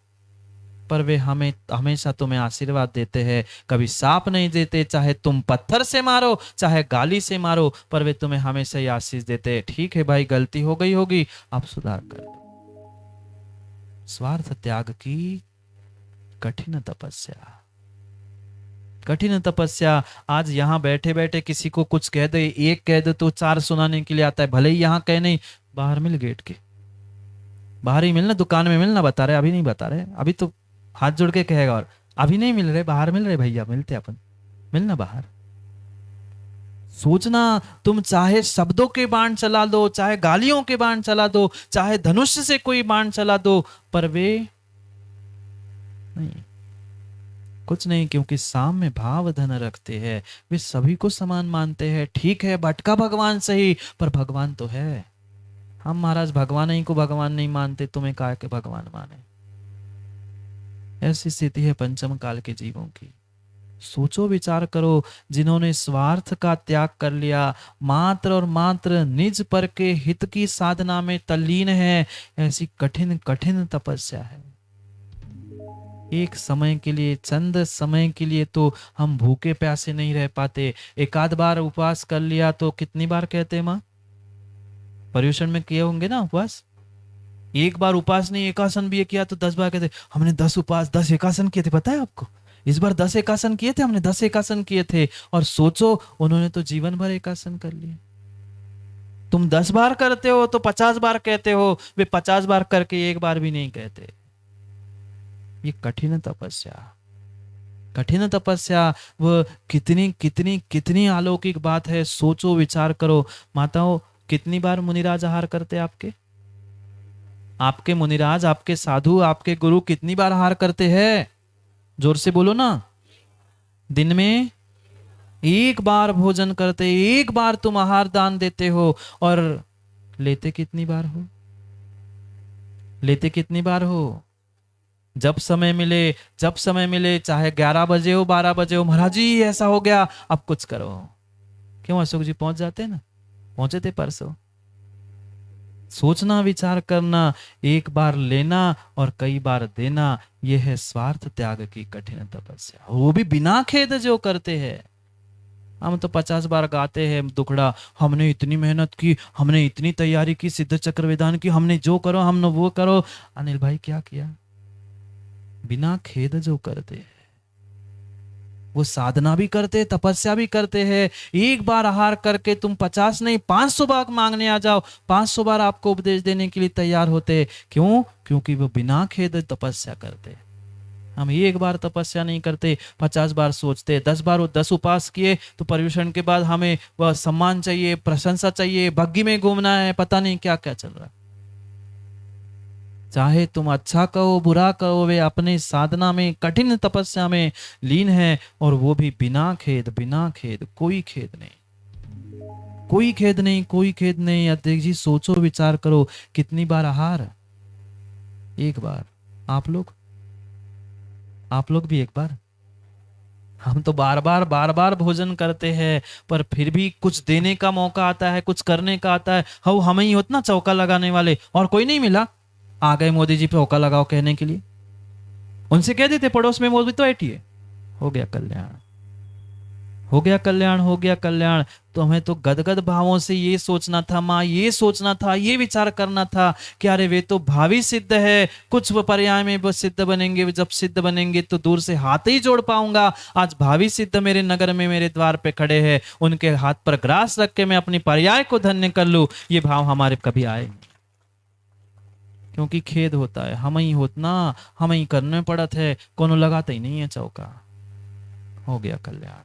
पर वे हमें हमेशा तुम्हें आशीर्वाद देते हैं, कभी साप नहीं देते। चाहे तुम पत्थर से मारो, चाहे गाली से मारो, पर वे तुम्हें हमेशा ही आशीष देते हैं। ठीक है भाई, गलती हो गई होगी, आप सुधार कर दो। स्वार्थ त्याग की कठिन तपस्या, कठिन तपस्या। आज यहां बैठे बैठे किसी को कुछ कह दे, एक कह दे तो 4 सुनाने के लिए आता है। भले ही यहां कह नहीं, बाहर मिल गेट के बाहर ही मिलना, दुकान में मिलना। बता रहे अभी नहीं बता रहे, अभी तो हाथ जोड़ के कहेगा, और अभी नहीं मिल रहे, बाहर मिल रहे भैया, मिलते अपन, मिलना बाहर। सोचना, तुम चाहे शब्दों के बाण चला दो, चाहे गालियों के बाण चला दो, चाहे धनुष से कोई बाण चला दो, पर वे नहीं, कुछ नहीं, क्योंकि साम्य भाव धन रखते हैं। वे सभी को समान मानते हैं। ठीक है, भटका भगवान सही, पर भगवान तो है। हम महाराज भगवान ही को भगवान नहीं मानते, तुम्हें काहे के भगवान माने। ऐसी स्थिति है पंचम काल के जीवों की। सोचो विचार करो, जिन्होंने स्वार्थ का त्याग कर लिया, मात्र और मात्र निज पर के हित की साधना में तल्लीन है, ऐसी कठिन कठिन तपस्या है। एक समय के लिए, चंद समय के लिए तो हम भूखे प्यासे नहीं रह पाते। एक आध बार उपवास कर लिया तो कितनी बार कहते हैं माँ, पर्युषण में किए होंगे ना उपवास। एक बार उपवास नहीं, एकासन भी किया तो 10 बार कहते हमने 10 उपवास 10 एकासन किए थे। पता है आपको, इस बार 10 एकासन किए थे हमने, 10 एकासन किए थे। और सोचो उन्होंने तो जीवन भर एकासन कर लिए। तुम 10 बार करते हो तो 50 बार कहते हो, वे 50 बार करके एक बार भी नहीं कहते। ये कठिन तपस्या, कठिन तपस्या, वह कितनी कितनी कितनी अलौकिक बात है। सोचो विचार करो। माताओं, कितनी बार मुनिराज आहार करते आपके? आपके मुनिराज, आपके साधु, आपके गुरु कितनी बार आहार करते हैं? जोर से बोलो ना। दिन में एक बार भोजन करते, एक बार तुम आहार दान देते हो। और लेते कितनी बार हो? लेते कितनी बार हो? जब समय मिले, जब समय मिले, चाहे 11 बजे हो 12 बजे हो, महाराज जी ऐसा हो गया अब कुछ करो। क्यों अशोक जी पहुंच जाते ना, पहुंचे थे परसों। सोचना विचार करना, एक बार लेना और कई बार देना, यह है स्वार्थ त्याग की कठिन तपस्या। वो भी बिना खेद जो करते हैं। हम तो 50 बार गाते हैं दुखड़ा, हमने इतनी मेहनत की, हमने इतनी तैयारी की, सिद्ध चक्र विधान की, हमने जो करो हमने वो करो। अनिल भाई क्या किया? बिना खेद जो करते हैं, वो साधना भी करते, तपस्या भी करते हैं। एक बार आहार करके तुम 50 नहीं 500 बार मांगने आ जाओ, 500 बार आपको उपदेश देने के लिए तैयार होते। क्यों? क्योंकि वो बिना खेद तपस्या करते। हम एक बार तपस्या नहीं करते, 50 बार सोचते। 10 बार वो 10 उपवास किए तो पर्युषण के बाद हमें वह सम्मान चाहिए, प्रशंसा चाहिए, बग्गी में घूमना है, पता नहीं क्या क्या चल रहा है। चाहे तुम अच्छा कहो बुरा कहो, वे अपने साधना में, कठिन तपस्या में लीन है। और वो भी बिना खेद, बिना खेद, कोई खेद नहीं, कोई खेद नहीं, कोई खेद नहीं। अध्यक्ष जी सोचो विचार करो, कितनी बार आहार? एक बार। आप लोग, आप लोग भी एक बार। हम तो बार बार भोजन करते हैं, पर फिर भी कुछ देने का मौका आता है, कुछ करने का आता है, हम ही होते ना चौका लगाने वाले, और कोई नहीं मिला। आ गए मोदी जी पे चौका लगाओ कहने के लिए, उनसे कह देते पड़ोस में मोदी तो बैठिए, हो गया कल्याण, हो गया कल्याण, हो गया कल्याण। तो हमें तो गदगद भावों से ये सोचना था माँ, ये सोचना था, ये विचार करना था कि अरे वे तो भावी सिद्ध है, कुछ पर्याय में वो सिद्ध बनेंगे, जब सिद्ध बनेंगे तो दूर से हाथ ही जोड़ पाऊंगा। आज भावी सिद्ध मेरे नगर में मेरे द्वार पे खड़े हैं, उनके हाथ पर ग्रास रख के मैं अपनी पर्याय को धन्य कर लूं। ये भाव हमारे कभी आए नहीं, क्योंकि खेद होता है, हम ही होतना, हम ही करने पड़त है, कोनो लगाता ही नहीं है चौका। हो गया कल्याण।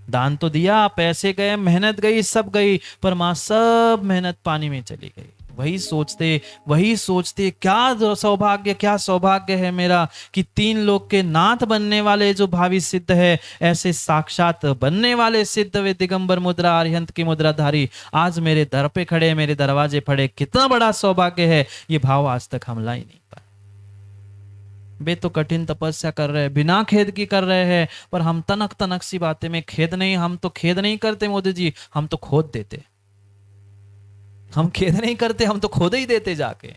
दान तो दिया, पैसे गए, मेहनत गई, सब गई, पर मां सब मेहनत पानी में चली गई। वही सोचते क्या सौभाग्य, क्या सौभाग्य है मेरा कि 3 लोक के नाथ बनने वाले जो भावी सिद्ध है, ऐसे साक्षात बनने वाले सिद्ध वे दिगंबर मुद्रा, अरिहंत की मुद्राधारी आज मेरे दर पे खड़े, मेरे दरवाजे पड़े। कितना बड़ा सौभाग्य है। ये भाव आज तक हम ला ही नहीं पाए। वे तो कठिन तपस्या कर रहे हैं, बिना खेद की कर रहे हैं, पर हम तनक तनक सी बातें में खेद नहीं। हम तो खेद नहीं करते मोदी जी, हम तो खोद देते। हम खेद नहीं करते, हम तो खोद ही देते जाके।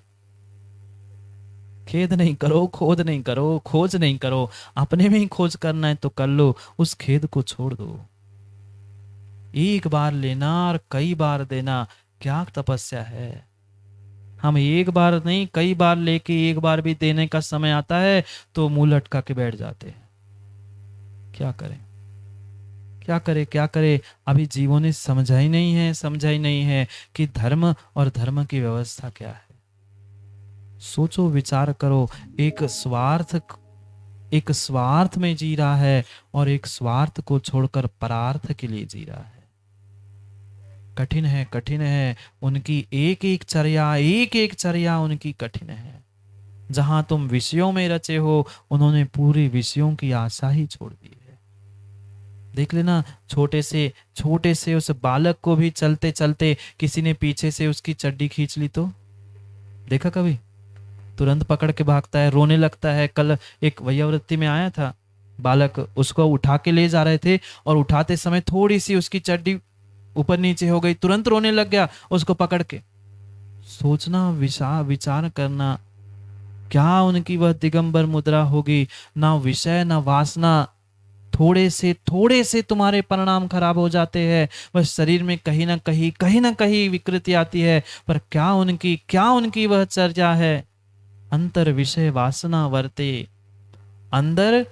खेद नहीं करो, खोद नहीं करो, खोज नहीं करो, अपने में ही खोज करना है तो कर लो, उस खेद को छोड़ दो। एक बार लेना और कई बार देना, क्या तपस्या है। हम एक बार नहीं कई बार लेके एक बार भी देने का समय आता है तो मुंह लटका के बैठ जाते हैं। क्या करें, क्या करे, क्या करे। अभी जीवों ने समझा ही नहीं है, समझा ही नहीं है कि धर्म और धर्म की व्यवस्था क्या है। सोचो विचार करो, एक स्वार्थ में जी रहा है और एक स्वार्थ को छोड़कर परार्थ के लिए जी रहा है। कठिन है, कठिन है। उनकी एक एक चर्या उनकी कठिन है। जहां तुम विषयों में रचे हो, उन्होंने पूरे विषयों की आशा ही छोड़ दी है। देख लेना, छोटे से उस बालक को भी चलते चलते किसी ने पीछे से उसकी चड्डी खींच ली तो देखा कभी? तुरंत पकड़ के भागता है, रोने लगता है। कल एक वयोवृत्ति में आया था बालक, उसको उठा के ले जा रहे थे और उठाते समय थोड़ी सी उसकी चड्डी ऊपर नीचे हो गई, तुरंत रोने लग गया उसको पकड़ के। सोचना, विचार करना, क्या उनकी वह दिगंबर मुद्रा होगी। ना विषय ना वासना, थोड़े से तुम्हारे परिणाम खराब हो जाते हैं। बस शरीर में कहीं ना कहीं विकृति आती है, पर क्या उनकी वह चर्चा है। अंतर विषय वासना वर्ते, अंदर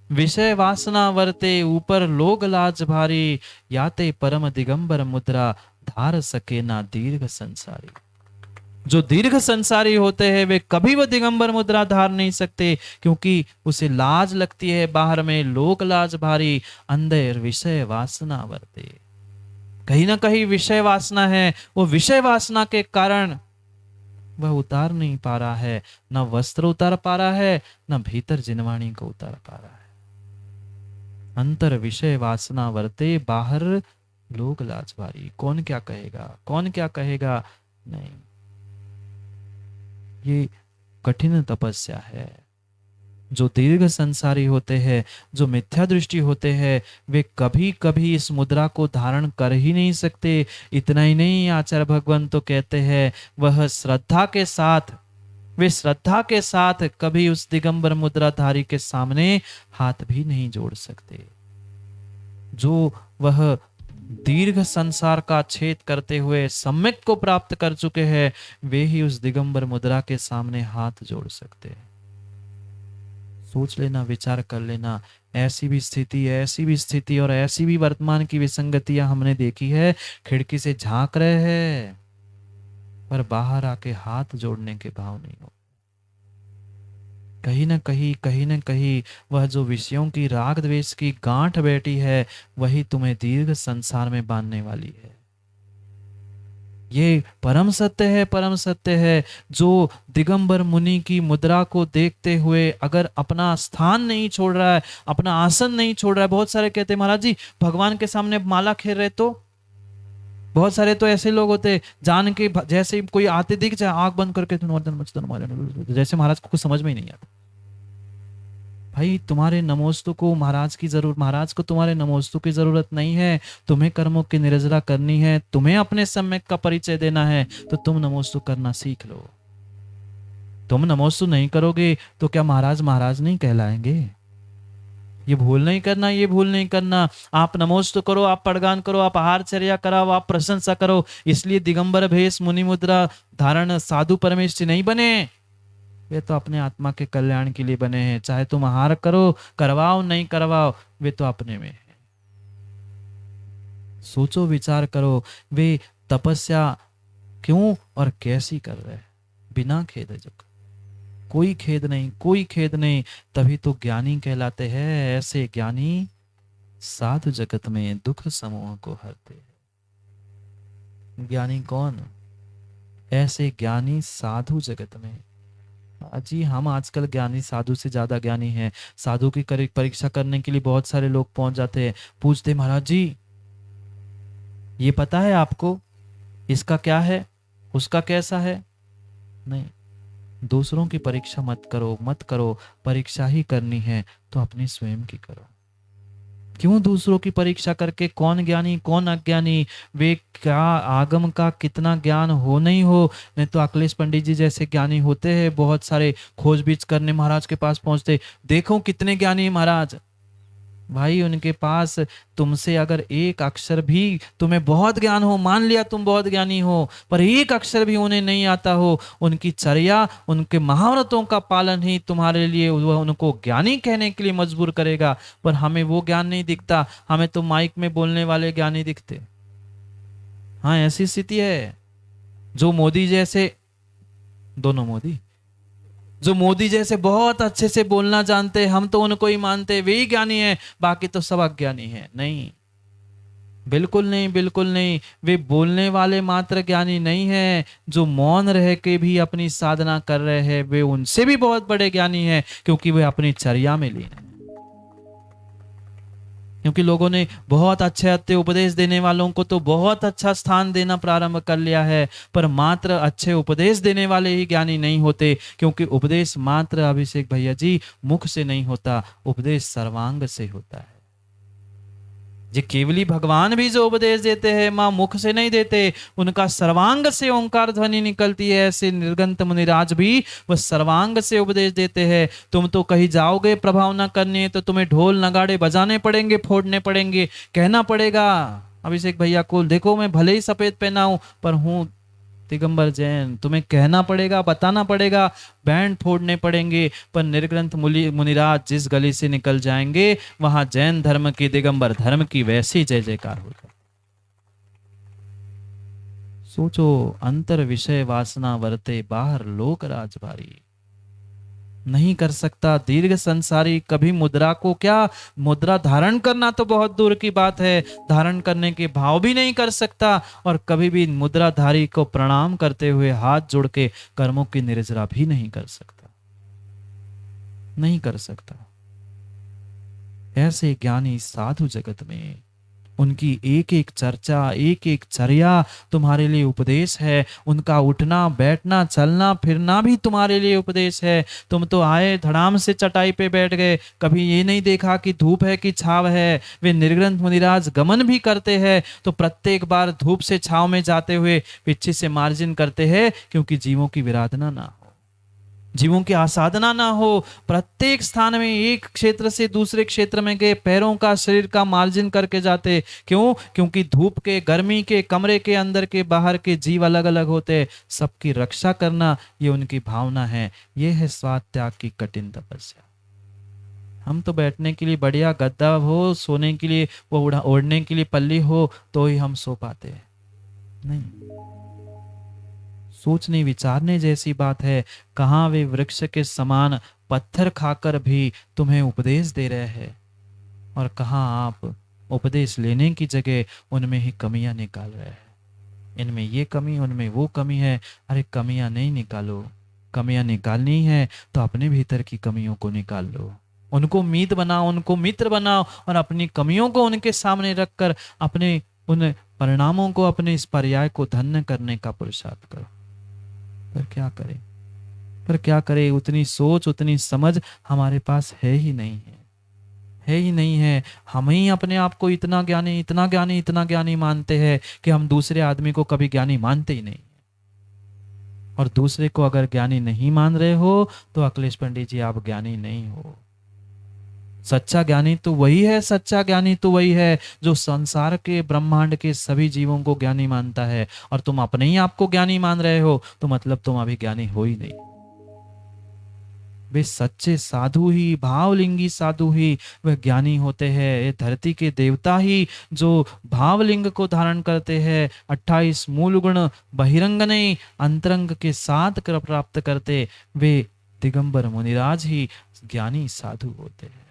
विषय वासना वर्ते, ऊपर लोग लाज भारी, याते परम दिगंबर मुद्रा, धार सके ना दीर्घ संसारी। जो दीर्घ संसारी होते हैं वे कभी वह दिगंबर मुद्रा धार नहीं सकते, क्योंकि उसे लाज लगती है, बाहर में लोक लाज भारी, अंदर विषय वासना वर्ते। कहीं ना कहीं विषय वासना है, वो विषय वासना के कारण वह उतार नहीं पा रहा है, ना वस्त्र उतार पा रहा है, ना भीतर जिनवाणी को उतार पा रहा है। अंतर विषय वासना वर्ते, बाहर लोग लाज भारी। कौन क्या कहेगा, कौन क्या कहेगा, नहीं। ये कठिन तपस्या है। जो दीर्घ संसारी होते हैं, जो मिथ्या दृष्टि होते हैं, वे कभी कभी इस मुद्रा को धारण कर ही नहीं सकते। इतना ही नहीं, आचार्य भगवान तो कहते हैं वह श्रद्धा के साथ, वे श्रद्धा के साथ कभी उस दिगंबर मुद्राधारी के सामने हाथ भी नहीं जोड़ सकते। जो वह दीर्घ संसार का छेद करते हुए सम्यक को प्राप्त कर चुके हैं, वे ही उस दिगंबर मुद्रा के सामने हाथ जोड़ सकते हैं। सोच लेना, विचार कर लेना। ऐसी भी स्थिति और ऐसी भी वर्तमान की विसंगतियां हमने देखी है। खिड़की से झांक रहे हैं पर बाहर आके हाथ जोड़ने के भाव नहीं हो। कहीं ना कहीं वह जो विषयों की राग द्वेष की गांठ बैठी है, वही तुम्हें दीर्घ संसार में बांधने वाली है। ये परम सत्य है, परम सत्य है। जो दिगंबर मुनि की मुद्रा को देखते हुए अगर अपना स्थान नहीं छोड़ रहा है, अपना आसन नहीं छोड़ रहा है। बहुत सारे कहते हैं महाराज जी भगवान के सामने माला खेल रहे, तो बहुत सारे तो ऐसे लोग होते जान के जैसे कोई आते दिख जाए आंख बंद करके जैसे महाराज को कुछ समझ में ही नहीं आता। भाई तुम्हारे नमोस्तु को महाराज की जरूरत, महाराज को तुम्हारे नमोस्तु की जरूरत नहीं है। तुम्हें कर्मों की निर्जरा करनी है, तुम्हें अपने सम्यक का परिचय देना है, तो तुम नमोस्तु करना सीख लो। तुम नमोस्तु नहीं करोगे तो क्या महाराज महाराज नहीं कहलाएंगे? ये भूल नहीं करना, ये भूल नहीं करना। आप नमोस्तु करो, आप पड़गान करो, आप आहारचर्या कराओ, आप प्रशंसा करो। इसलिए दिगंबर भेष मुनि मुद्रा धारण साधु परमेष्ठी नहीं बने। वे तो अपने आत्मा के कल्याण के लिए बने हैं। चाहे तुम आहार करो, करवाओ नहीं करवाओ, वे तो अपने में है। सोचो, विचार करो, वे तपस्या क्यों और कैसी कर रहे हैं बिना खेद जुक। कोई खेद नहीं, कोई खेद नहीं, तभी तो ज्ञानी कहलाते हैं। ऐसे ज्ञानी साधु जगत में दुख समूह को हरते हैं। ज्ञानी कौन? ऐसे ज्ञानी साधु जगत में। जी हम आजकल ज्ञानी साधु से ज्यादा ज्ञानी हैं। साधु की परीक्षा करने के लिए बहुत सारे लोग पहुंच जाते हैं, पूछते महाराज जी ये पता है आपको, इसका क्या है, उसका कैसा है? नहीं, दूसरों की परीक्षा मत करो, मत करो। परीक्षा ही करनी है तो अपनी स्वयं की करो। क्यों दूसरों की परीक्षा करके कौन ज्ञानी कौन अज्ञानी, वे क्या आगम का कितना ज्ञान हो नहीं हो। नहीं तो अखिलेश पंडित जी जैसे ज्ञानी होते हैं, बहुत सारे खोजबीज करने महाराज के पास पहुंचते, देखो कितने ज्ञानी महाराज। भाई उनके पास तुमसे अगर एक अक्षर भी, तुम्हें बहुत ज्ञान हो, मान लिया तुम बहुत ज्ञानी हो, पर एक अक्षर भी उन्हें नहीं आता हो, उनकी चर्या उनके महाव्रतों का पालन ही तुम्हारे लिए वह उनको ज्ञानी कहने के लिए मजबूर करेगा। पर हमें वो ज्ञान नहीं दिखता, हमें तो माइक में बोलने वाले ज्ञानी दिखते। हाँ ऐसी स्थिति है। जो मोदी जैसे, दोनों मोदी, जो मोदी जैसे बहुत अच्छे से बोलना जानते, हम तो उनको ही मानते वे ही ज्ञानी है, बाकी तो सब अज्ञानी है। नहीं, बिल्कुल नहीं, बिल्कुल नहीं। वे बोलने वाले मात्र ज्ञानी नहीं है, जो मौन रह के भी अपनी साधना कर रहे हैं वे उनसे भी बहुत बड़े ज्ञानी हैं, क्योंकि वे अपनी चर्या में लीन हैं। क्योंकि लोगों ने बहुत अच्छे अच्छे उपदेश देने वालों को तो बहुत अच्छा स्थान देना प्रारंभ कर लिया है, पर मात्र अच्छे उपदेश देने वाले ही ज्ञानी नहीं होते, क्योंकि उपदेश मात्र अभिषेक भैया जी मुख से नहीं होता, उपदेश सर्वांग से होता है। जी केवली भगवान भी जो उपदेश देते हैं माँ मुख से नहीं देते, उनका सर्वांग से ओंकार ध्वनि निकलती है। ऐसे निर्गंत मुनिराज भी वह सर्वांग से उपदेश देते हैं। तुम तो कहीं जाओगे प्रभावना करने तो तुम्हें ढोल नगाड़े बजाने पड़ेंगे, फोड़ने पड़ेंगे, कहना पड़ेगा अभिषेक भैया को, देखो मैं भले ही सफेद पहना हूं पर हूं दिगंबर जैन, तुम्हें कहना पड़ेगा, बताना पड़ेगा, बैंड फोड़ने पड़ेंगे। पर निर्ग्रंथ मुनिराज जिस गली से निकल जाएंगे वहां जैन धर्म की, दिगंबर धर्म की वैसी जय जयकार होगा। सोचो, अंतर विषय वासना वर्ते, बाहर लोक राज भारी। नहीं कर सकता दीर्घ संसारी कभी मुद्रा को, क्या मुद्रा धारण करना तो बहुत दूर की बात है, धारण करने के भाव भी नहीं कर सकता, और कभी भी मुद्राधारी को प्रणाम करते हुए हाथ जोड़ के कर्मों की निर्जरा भी नहीं कर सकता, नहीं कर सकता। ऐसे ज्ञानी साधु जगत में उनकी एक एक चर्चा, एक एक चर्या तुम्हारे लिए उपदेश है। उनका उठना बैठना चलना फिरना भी तुम्हारे लिए उपदेश है। तुम तो आए धड़ाम से चटाई पे बैठ गए, कभी ये नहीं देखा कि धूप है कि छाव है। वे निर्ग्रंथ मुनिराज गमन भी करते हैं तो प्रत्येक बार धूप से छाव में जाते हुए पीछे से मार्जिन करते हैं, क्योंकि जीवों की विराधना ना हो, जीवों की आसाधना ना हो। प्रत्येक स्थान में एक क्षेत्र से दूसरे क्षेत्र में गए पैरों का शरीर का मार्जिन करके जाते। क्यों? क्योंकि धूप के, गर्मी के, कमरे के अंदर के बाहर के जीव अलग अलग होते, सबकी रक्षा करना ये उनकी भावना है। ये है स्वाद त्याग की कठिन तपस्या। हम तो बैठने के लिए बढ़िया गद्दा हो, सोने के लिए वो ओढ़ने के लिए पल्ली हो तो ही हम सो पाते हैं। नहीं, सोचने विचारने जैसी बात है। कहां वे वृक्ष के समान पत्थर खाकर भी तुम्हें उपदेश दे रहे हैं, और कहां आप उपदेश लेने की जगह उनमें ही कमियां निकाल रहे हैं। इनमें ये कमी, उनमें वो कमी है। अरे कमियां नहीं निकालो, कमियां निकालनी है तो अपने भीतर की कमियों को निकाल लो, उनको मीत बनाओ, उनको मित्र बनाओ, और अपनी कमियों को उनके सामने रखकर अपने उन परिणामों को, अपने इस पर्याय को धन्य करने का पुरुषार्थ करो। पर क्या करें, पर क्या करें, उतनी सोच उतनी समझ हमारे पास है ही नहीं है, है ही नहीं है। हम ही अपने आप को इतना ज्ञानी, इतना ज्ञानी, इतना ज्ञानी मानते हैं कि हम दूसरे आदमी को कभी ज्ञानी मानते ही नहीं। और दूसरे को अगर ज्ञानी नहीं मान रहे हो तो अखिलेश पंडित जी आप ज्ञानी नहीं हो। सच्चा ज्ञानी तो वही है, सच्चा ज्ञानी तो वही है जो संसार के, ब्रह्मांड के सभी जीवों को ज्ञानी मानता है। और तुम अपने ही आपको ज्ञानी मान रहे हो तो मतलब तुम अभी ज्ञानी हो ही नहीं। वे सच्चे साधु ही, भावलिंगी साधु ही वह ज्ञानी होते हैं। ये धरती के देवता ही जो भावलिंग को धारण करते हैं, 28 मूल गुण बहिरंग नहीं अंतरंग के साथ प्राप्त करते, वे दिगंबर मुनिराज ही ज्ञानी साधु होते हैं।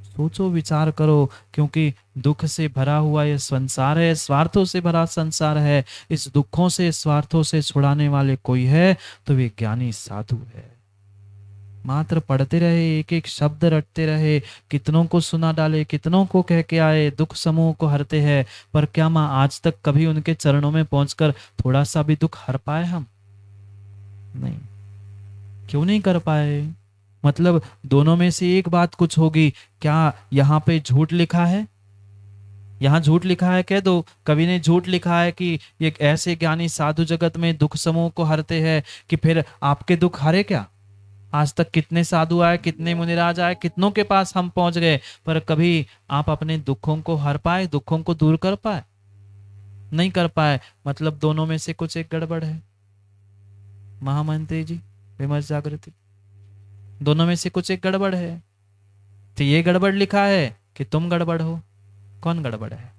सोचो विचार करो, क्योंकि दुख से भरा हुआ यह संसार है, स्वार्थों से भरा संसार है। इस दुखों से, स्वार्थों से छुड़ाने वाले कोई है तो वे ज्ञानी साधु है। मात्र पढ़ते रहे, एक एक शब्द रटते रहे, कितनों को सुना डाले, कितनों को कह के आए, दुख समूह को हरते हैं। पर क्या माँ आज तक कभी उनके चरणों में पहुंचकर थोड़ा सा भी दुख हर पाए हम? नहीं। क्यों नहीं कर पाए? मतलब दोनों में से एक बात कुछ होगी। क्या यहाँ पे झूठ लिखा है? यहाँ झूठ लिखा है, कह दो। कवि ने झूठ लिखा है कि एक ऐसे ज्ञानी साधु जगत में दुख समूह को हरते हैं, कि फिर आपके दुख हरे क्या? आज तक कितने साधु आए, कितने मुनिराज आए, कितनों के पास हम पहुंच गए, पर कभी आप अपने दुखों को हर पाए, दुखों को दूर कर पाए? नहीं कर पाए। मतलब दोनों में से कुछ एक गड़बड़ है। महामंत्री जी, विमर्श जागृति, दोनों में से कुछ एक गड़बड़ है। तो ये गड़बड़ लिखा है कि तुम गड़बड़ हो? कौन गड़बड़ है?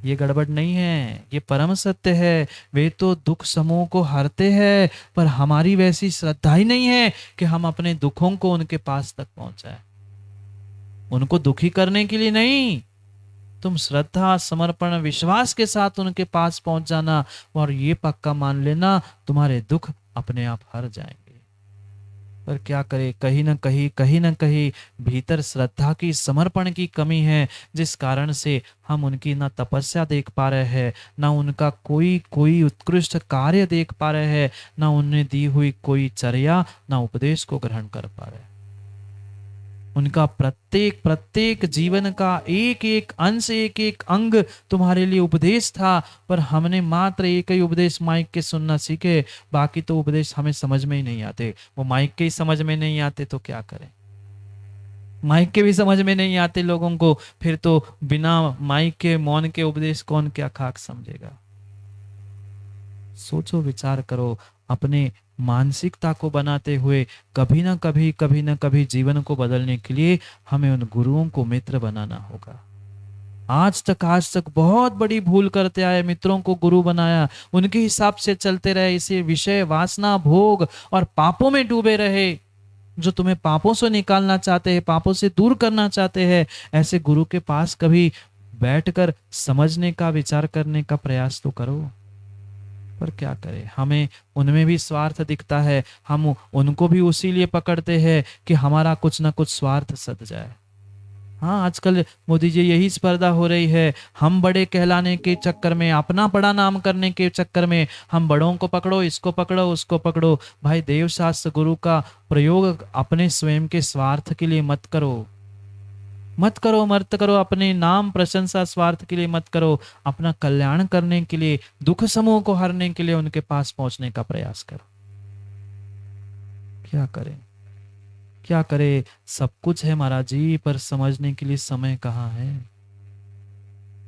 ये गड़बड़ नहीं है, ये परम सत्य है। वे तो दुख समूह को हरते हैं, पर हमारी वैसी श्रद्धा ही नहीं है कि हम अपने दुखों को उनके पास तक पहुंचाए। उनको दुखी करने के लिए नहीं, तुम श्रद्धा, समर्पण, विश्वास के साथ उनके पास पहुंच जाना, और ये पक्का मान लेना तुम्हारे दुख अपने आप हर जाएंगे। पर क्या करे, कहीं ना कहीं भीतर श्रद्धा की, समर्पण की कमी है, जिस कारण से हम उनकी ना तपस्या देख पा रहे हैं, ना उनका कोई कोई उत्कृष्ट कार्य देख पा रहे हैं, ना उन्हें दी हुई कोई चर्या, ना उपदेश को ग्रहण कर पा रहे हैं। उनका प्रत्येक प्रत्येक जीवन का एक एक अंश, एक एक अंग तुम्हारे लिए उपदेश था, पर हमने मात्र एक ही उपदेश माइक के सुनना सीखे, बाकी तो उपदेश हमें समझ में ही नहीं आते। वो माइक के ही समझ में नहीं आते तो क्या करें, माइक के भी समझ में नहीं आते लोगों को, फिर तो बिना माइक के, मौन के उपदेश कौन क्या खाक समझेगा। सोचो, विचार करो, अपने मानसिकता को बनाते हुए कभी ना कभी जीवन को बदलने के लिए हमें उन गुरुओं को मित्र बनाना होगा। आज तक बहुत बड़ी भूल करते आए, मित्रों को गुरु बनाया, उनके हिसाब से चलते रहे, इसे विषय, वासना, भोग और पापों में डूबे रहे। जो तुम्हें पापों से निकालना चाहते हैं, पापों से दूर करना चाहते हैं, ऐसे गुरु के पास कभी बैठकर समझने का, विचार करने का प्रयास तो करो। पर क्या करें, हमें उनमें भी स्वार्थ दिखता है, हम उनको भी उसी लिए पकड़ते हैं कि हमारा कुछ ना कुछ स्वार्थ सध जाए। हाँ, आजकल मोदी जी यही स्पर्धा हो रही है, हम बड़े कहलाने के चक्कर में, अपना बड़ा नाम करने के चक्कर में, हम बड़ों को पकड़ो, इसको पकड़ो, उसको पकड़ो। भाई, देव शास्त्र गुरु का प्रयोग अपने स्वयं के स्वार्थ के लिए मत करो, मत करो, मत करो। अपने नाम, प्रशंसा, स्वार्थ के लिए मत करो, अपना कल्याण करने के लिए, दुख समूह को हरने के लिए उनके पास पहुंचने का प्रयास करो। क्या करें, क्या करे, सब कुछ है महाराज जी, पर समझने के लिए समय कहाँ है।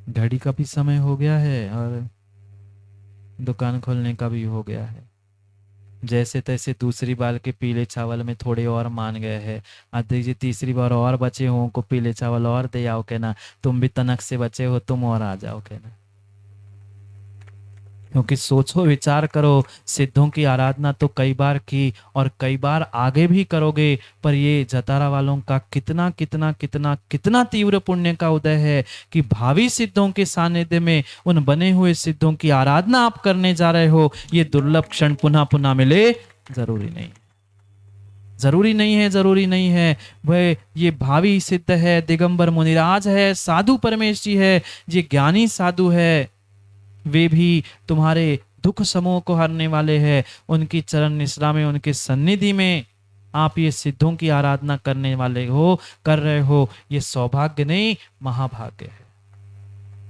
घड़ी का भी समय हो गया है और दुकान खोलने का भी हो गया है। जैसे तैसे दूसरी बार के पीले चावल में थोड़े और मान गए हैं। अध्यक्ष जी, तीसरी बार और बचे हो को पीले चावल और दे आओ के ना, तुम भी तनक से बचे हो, तुम और आ जाओ के ना। क्योंकि सोचो, विचार करो, सिद्धों की आराधना तो कई बार की और कई बार आगे भी करोगे, पर ये जतारा वालों का कितना कितना कितना कितना तीव्र पुण्य का उदय है कि भावी सिद्धों के सानिध्य में उन बने हुए सिद्धों की आराधना आप करने जा रहे हो। ये दुर्लभ क्षण पुनः पुनः मिले जरूरी नहीं, जरूरी नहीं है, जरूरी नहीं है। वह ये भावी सिद्ध है, दिगंबर मुनिराज है, साधु परमेश जी है, ये ज्ञानी साधु है, वे भी तुम्हारे दुख समूह को हरने वाले हैं। उनकी चरण निश्रा में, उनके सन्निधि में आप ये सिद्धों की आराधना करने वाले हो, कर रहे हो, ये सौभाग्य नहीं, महाभाग्य है।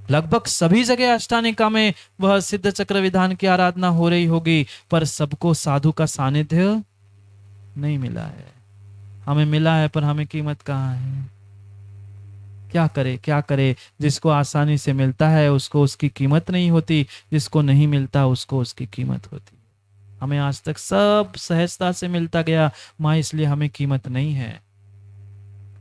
लगभग सभी जगह अष्टानिका में वह सिद्ध चक्र विधान की आराधना हो रही होगी, पर सबको साधु का सानिध्य नहीं मिला है। हमें मिला है, पर हमें कीमत कहाँ है। क्या करे, क्या करे, जिसको आसानी से मिलता है उसको उसकी कीमत नहीं होती, जिसको नहीं मिलता उसको उसकी कीमत होती। हमें आज तक सब सहजता से मिलता गया, माँ, इसलिए हमें कीमत नहीं है।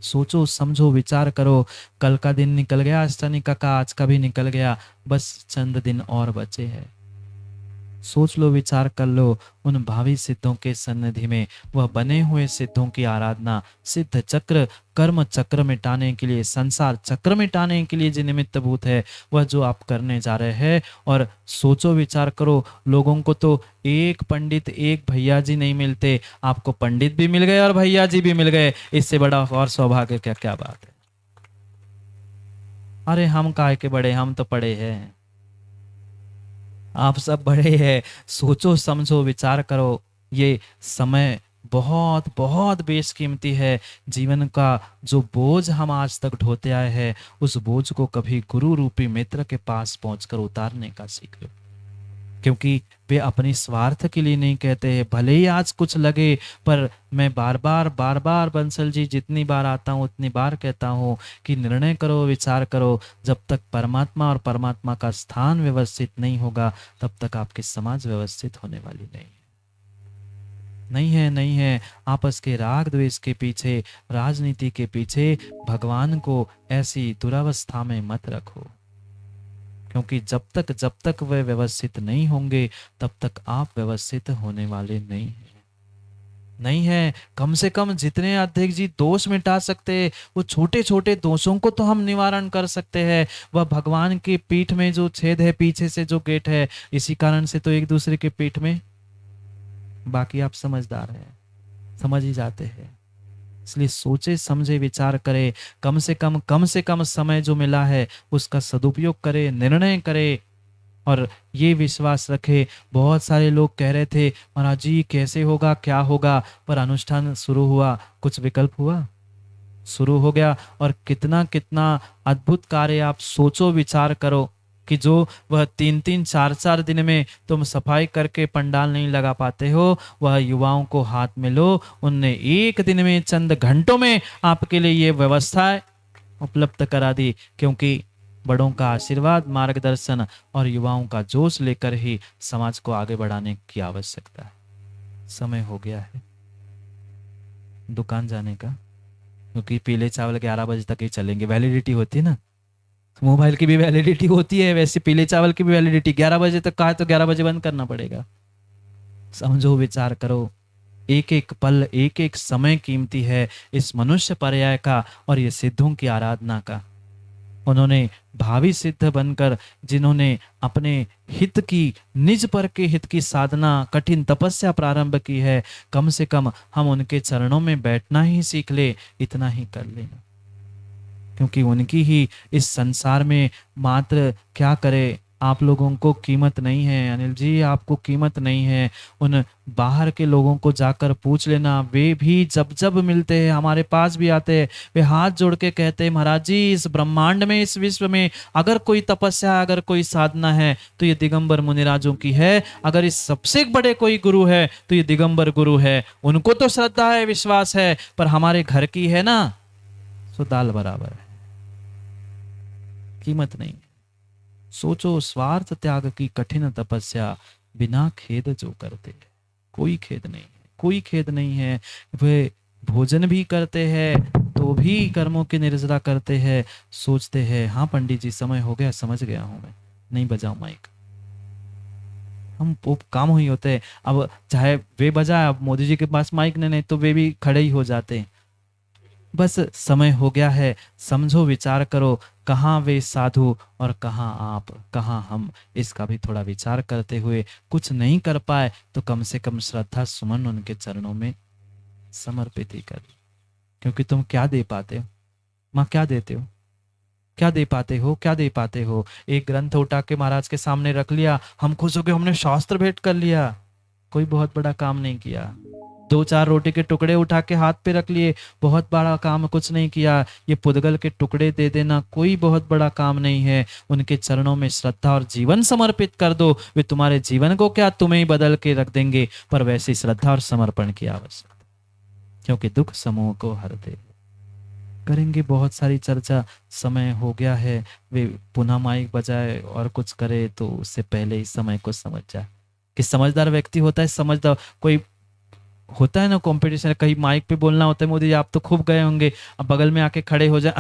सोचो, समझो, विचार करो, कल का दिन निकल गया अष्टनिका का, आज का भी निकल गया, बस चंद दिन और बचे हैं। सोच लो, विचार कर लो, उन भावी सिद्धों के सन्निधि में वह बने हुए सिद्धों की आराधना, सिद्ध चक्र, कर्म चक्र मिटाने के लिए, संसार चक्र मिटाने के लिए जो निमित्त भूत है, वह जो आप करने जा रहे हैं। और सोचो, विचार करो, लोगों को तो एक पंडित, एक भैया जी नहीं मिलते, आपको पंडित भी मिल गए और भैया जी भी मिल गए, इससे बड़ा और सौभाग्य क्या क्या बात है। अरे हम काहे के बड़े, हम तो पढ़े हैं, आप सब बड़े हैं। सोचो, समझो, विचार करो, ये समय बहुत बहुत बेशकीमती है। जीवन का जो बोझ हम आज तक ढोते आए हैं, उस बोझ को कभी गुरु रूपी मित्र के पास पहुंचकर उतारने का सीख लो। क्योंकि वे अपनी स्वार्थ के लिए नहीं कहते हैं, भले ही आज कुछ लगे, पर मैं बार बार बंसल जी जितनी बार आता हूँ उतनी बार कहता हूँ कि निर्णय करो, विचार करो। जब तक परमात्मा और परमात्मा का स्थान व्यवस्थित नहीं होगा, तब तक आपकी समाज व्यवस्थित होने वाली नहीं है। नहीं है। आपस के राग द्वेष के पीछे, राजनीति के पीछे भगवान को ऐसी दुरावस्था में मत रखो, क्योंकि जब तक वे व्यवस्थित नहीं होंगे, तब तक आप व्यवस्थित होने वाले नहीं है। कम से कम जितने अध्यक्ष जी दोष मिटा सकते हैं, वो छोटे छोटे दोषों को तो हम निवारण कर सकते हैं। वह भगवान की पीठ में जो छेद है, पीछे से जो गेट है, इसी कारण से तो एक दूसरे के पीठ में, बाकी आप समझदार हैं, समझ ही जाते हैं। इसलिए सोचे समझे विचार करे, कम से कम समय जो मिला है उसका सदुपयोग करे, निर्णय करे और ये विश्वास रखे। बहुत सारे लोग कह रहे थे महाराज जी कैसे होगा क्या होगा, पर अनुष्ठान शुरू हुआ, कुछ विकल्प हुआ, शुरू हो गया और कितना कितना अद्भुत कार्य। आप सोचो विचार करो कि जो वह 3-3 4-4 दिन में तुम सफाई करके पंडाल नहीं लगा पाते हो, वह युवाओं को हाथ में लो, उनने एक दिन में चंद घंटों में आपके लिए ये व्यवस्था उपलब्ध करा दी। क्योंकि बड़ों का आशीर्वाद, मार्गदर्शन और युवाओं का जोश लेकर ही समाज को आगे बढ़ाने की आवश्यकता है। समय हो गया है दुकान जाने का, क्योंकि पीले चावल 11 बजे तक ही चलेंगे, वैलिडिटी होती है ना, मोबाइल की भी वैलिडिटी होती है, वैसे पीले चावल की भी वैलिडिटी 11 बजे तक का है तो 11 बजे बंद करना पड़ेगा। समझो विचार करो, एक एक पल एक एक समय कीमती है इस मनुष्य पर्याय का और ये सिद्धों की आराधना का। उन्होंने भावी सिद्ध बनकर जिन्होंने अपने हित की, निज पर के हित की साधना, कठिन तपस्या प्रारंभ की है, कम से कम हम उनके चरणों में बैठना ही सीख ले, इतना ही कर लेना। क्योंकि उनकी ही इस संसार में मात्र क्या करे, आप लोगों को कीमत नहीं है अनिल जी, आपको कीमत नहीं है। उन बाहर के लोगों को जाकर पूछ लेना, वे भी जब जब मिलते हैं हमारे पास भी आते हैं, वे हाथ जोड़ के कहते हैं महाराज जी इस ब्रह्मांड में, इस विश्व में अगर कोई तपस्या, अगर कोई साधना है तो ये दिगंबर मुनिराजों की है, अगर इस सबसे बड़े कोई गुरु है तो ये दिगंबर गुरु है। उनको तो श्रद्धा है, विश्वास है, पर हमारे घर की है ना, सो दाल बराबर है, कीमत नहीं। सोचो स्वार्थ त्याग की कठिन तपस्या बिना खेद जो करते हैं, कोई खेद नहीं है, कोई खेद नहीं है। वे भोजन भी करते हैं तो भी कर्मों की निर्जरा करते हैं, सोचते हैं हाँ पंडित जी समय हो गया, समझ गया हूं मैं, नहीं बजाओ माइक, हम काम ही होते हैं। अब चाहे वे बजाए, अब मोदी जी के पास माइक नहीं तो वे भी खड़े ही हो जाते हैं। बस समय हो गया है, समझो विचार करो, कहाँ वे साधु और कहाँ आप, कहाँ हम, इसका भी थोड़ा विचार करते हुए कुछ नहीं कर पाए तो कम से कम श्रद्धा सुमन उनके चरणों में समर्पित ही कर। क्योंकि तुम क्या दे पाते हो माँ, क्या देते हो, क्या दे पाते हो, क्या दे पाते हो। एक ग्रंथ उठा के महाराज के सामने रख लिया, हम खुश हो गए, हमने शास्त्र भेंट कर लिया, कोई बहुत बड़ा काम नहीं किया। 2-4 रोटी के टुकड़े उठा के हाथ पे रख लिए, बहुत बड़ा काम कुछ नहीं किया। ये पुद्गल के टुकड़े दे देना कोई बहुत बड़ा काम नहीं है। उनके चरणों में श्रद्धा और जीवन समर्पित कर दो, वे तुम्हारे जीवन को क्या तुम्हें ही बदल के रख देंगे, पर वैसी श्रद्धा और समर्पण की आवश्यकता, क्योंकि दुख समूह को हर दे। करेंगे बहुत सारी चर्चा, समय हो गया है, वे पुनः माइक बजाए और कुछ करे तो उससे पहले ही समय को समझ जाए कि समझदार व्यक्ति होता है, समझदार कोई होता है ना, कंपटीशन, कहीं माइक पे बोलना होता है, मोदी जी आप तो खूब गए होंगे, अब बगल में आके खड़े हो जाए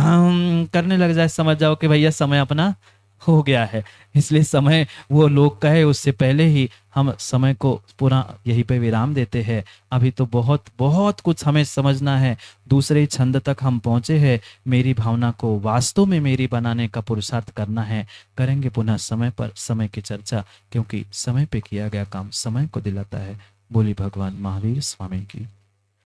करने लग जाए, समझ जाओ कि भैया समय अपना हो गया है। इसलिए समय वो लोग कहे उससे पहले ही हम समय को पूरा यहीं पे विराम देते हैं। अभी तो बहुत बहुत कुछ हमें समझना है, दूसरे छंद तक हम पहुंचे हैं, मेरी भावना को वास्तव में मेरी बनाने का पुरुषार्थ करना है। करेंगे पुनः समय पर समय की चर्चा, क्योंकि समय पे किया गया काम समय को दिलाता है। बोली भगवान महावीर स्वामी की।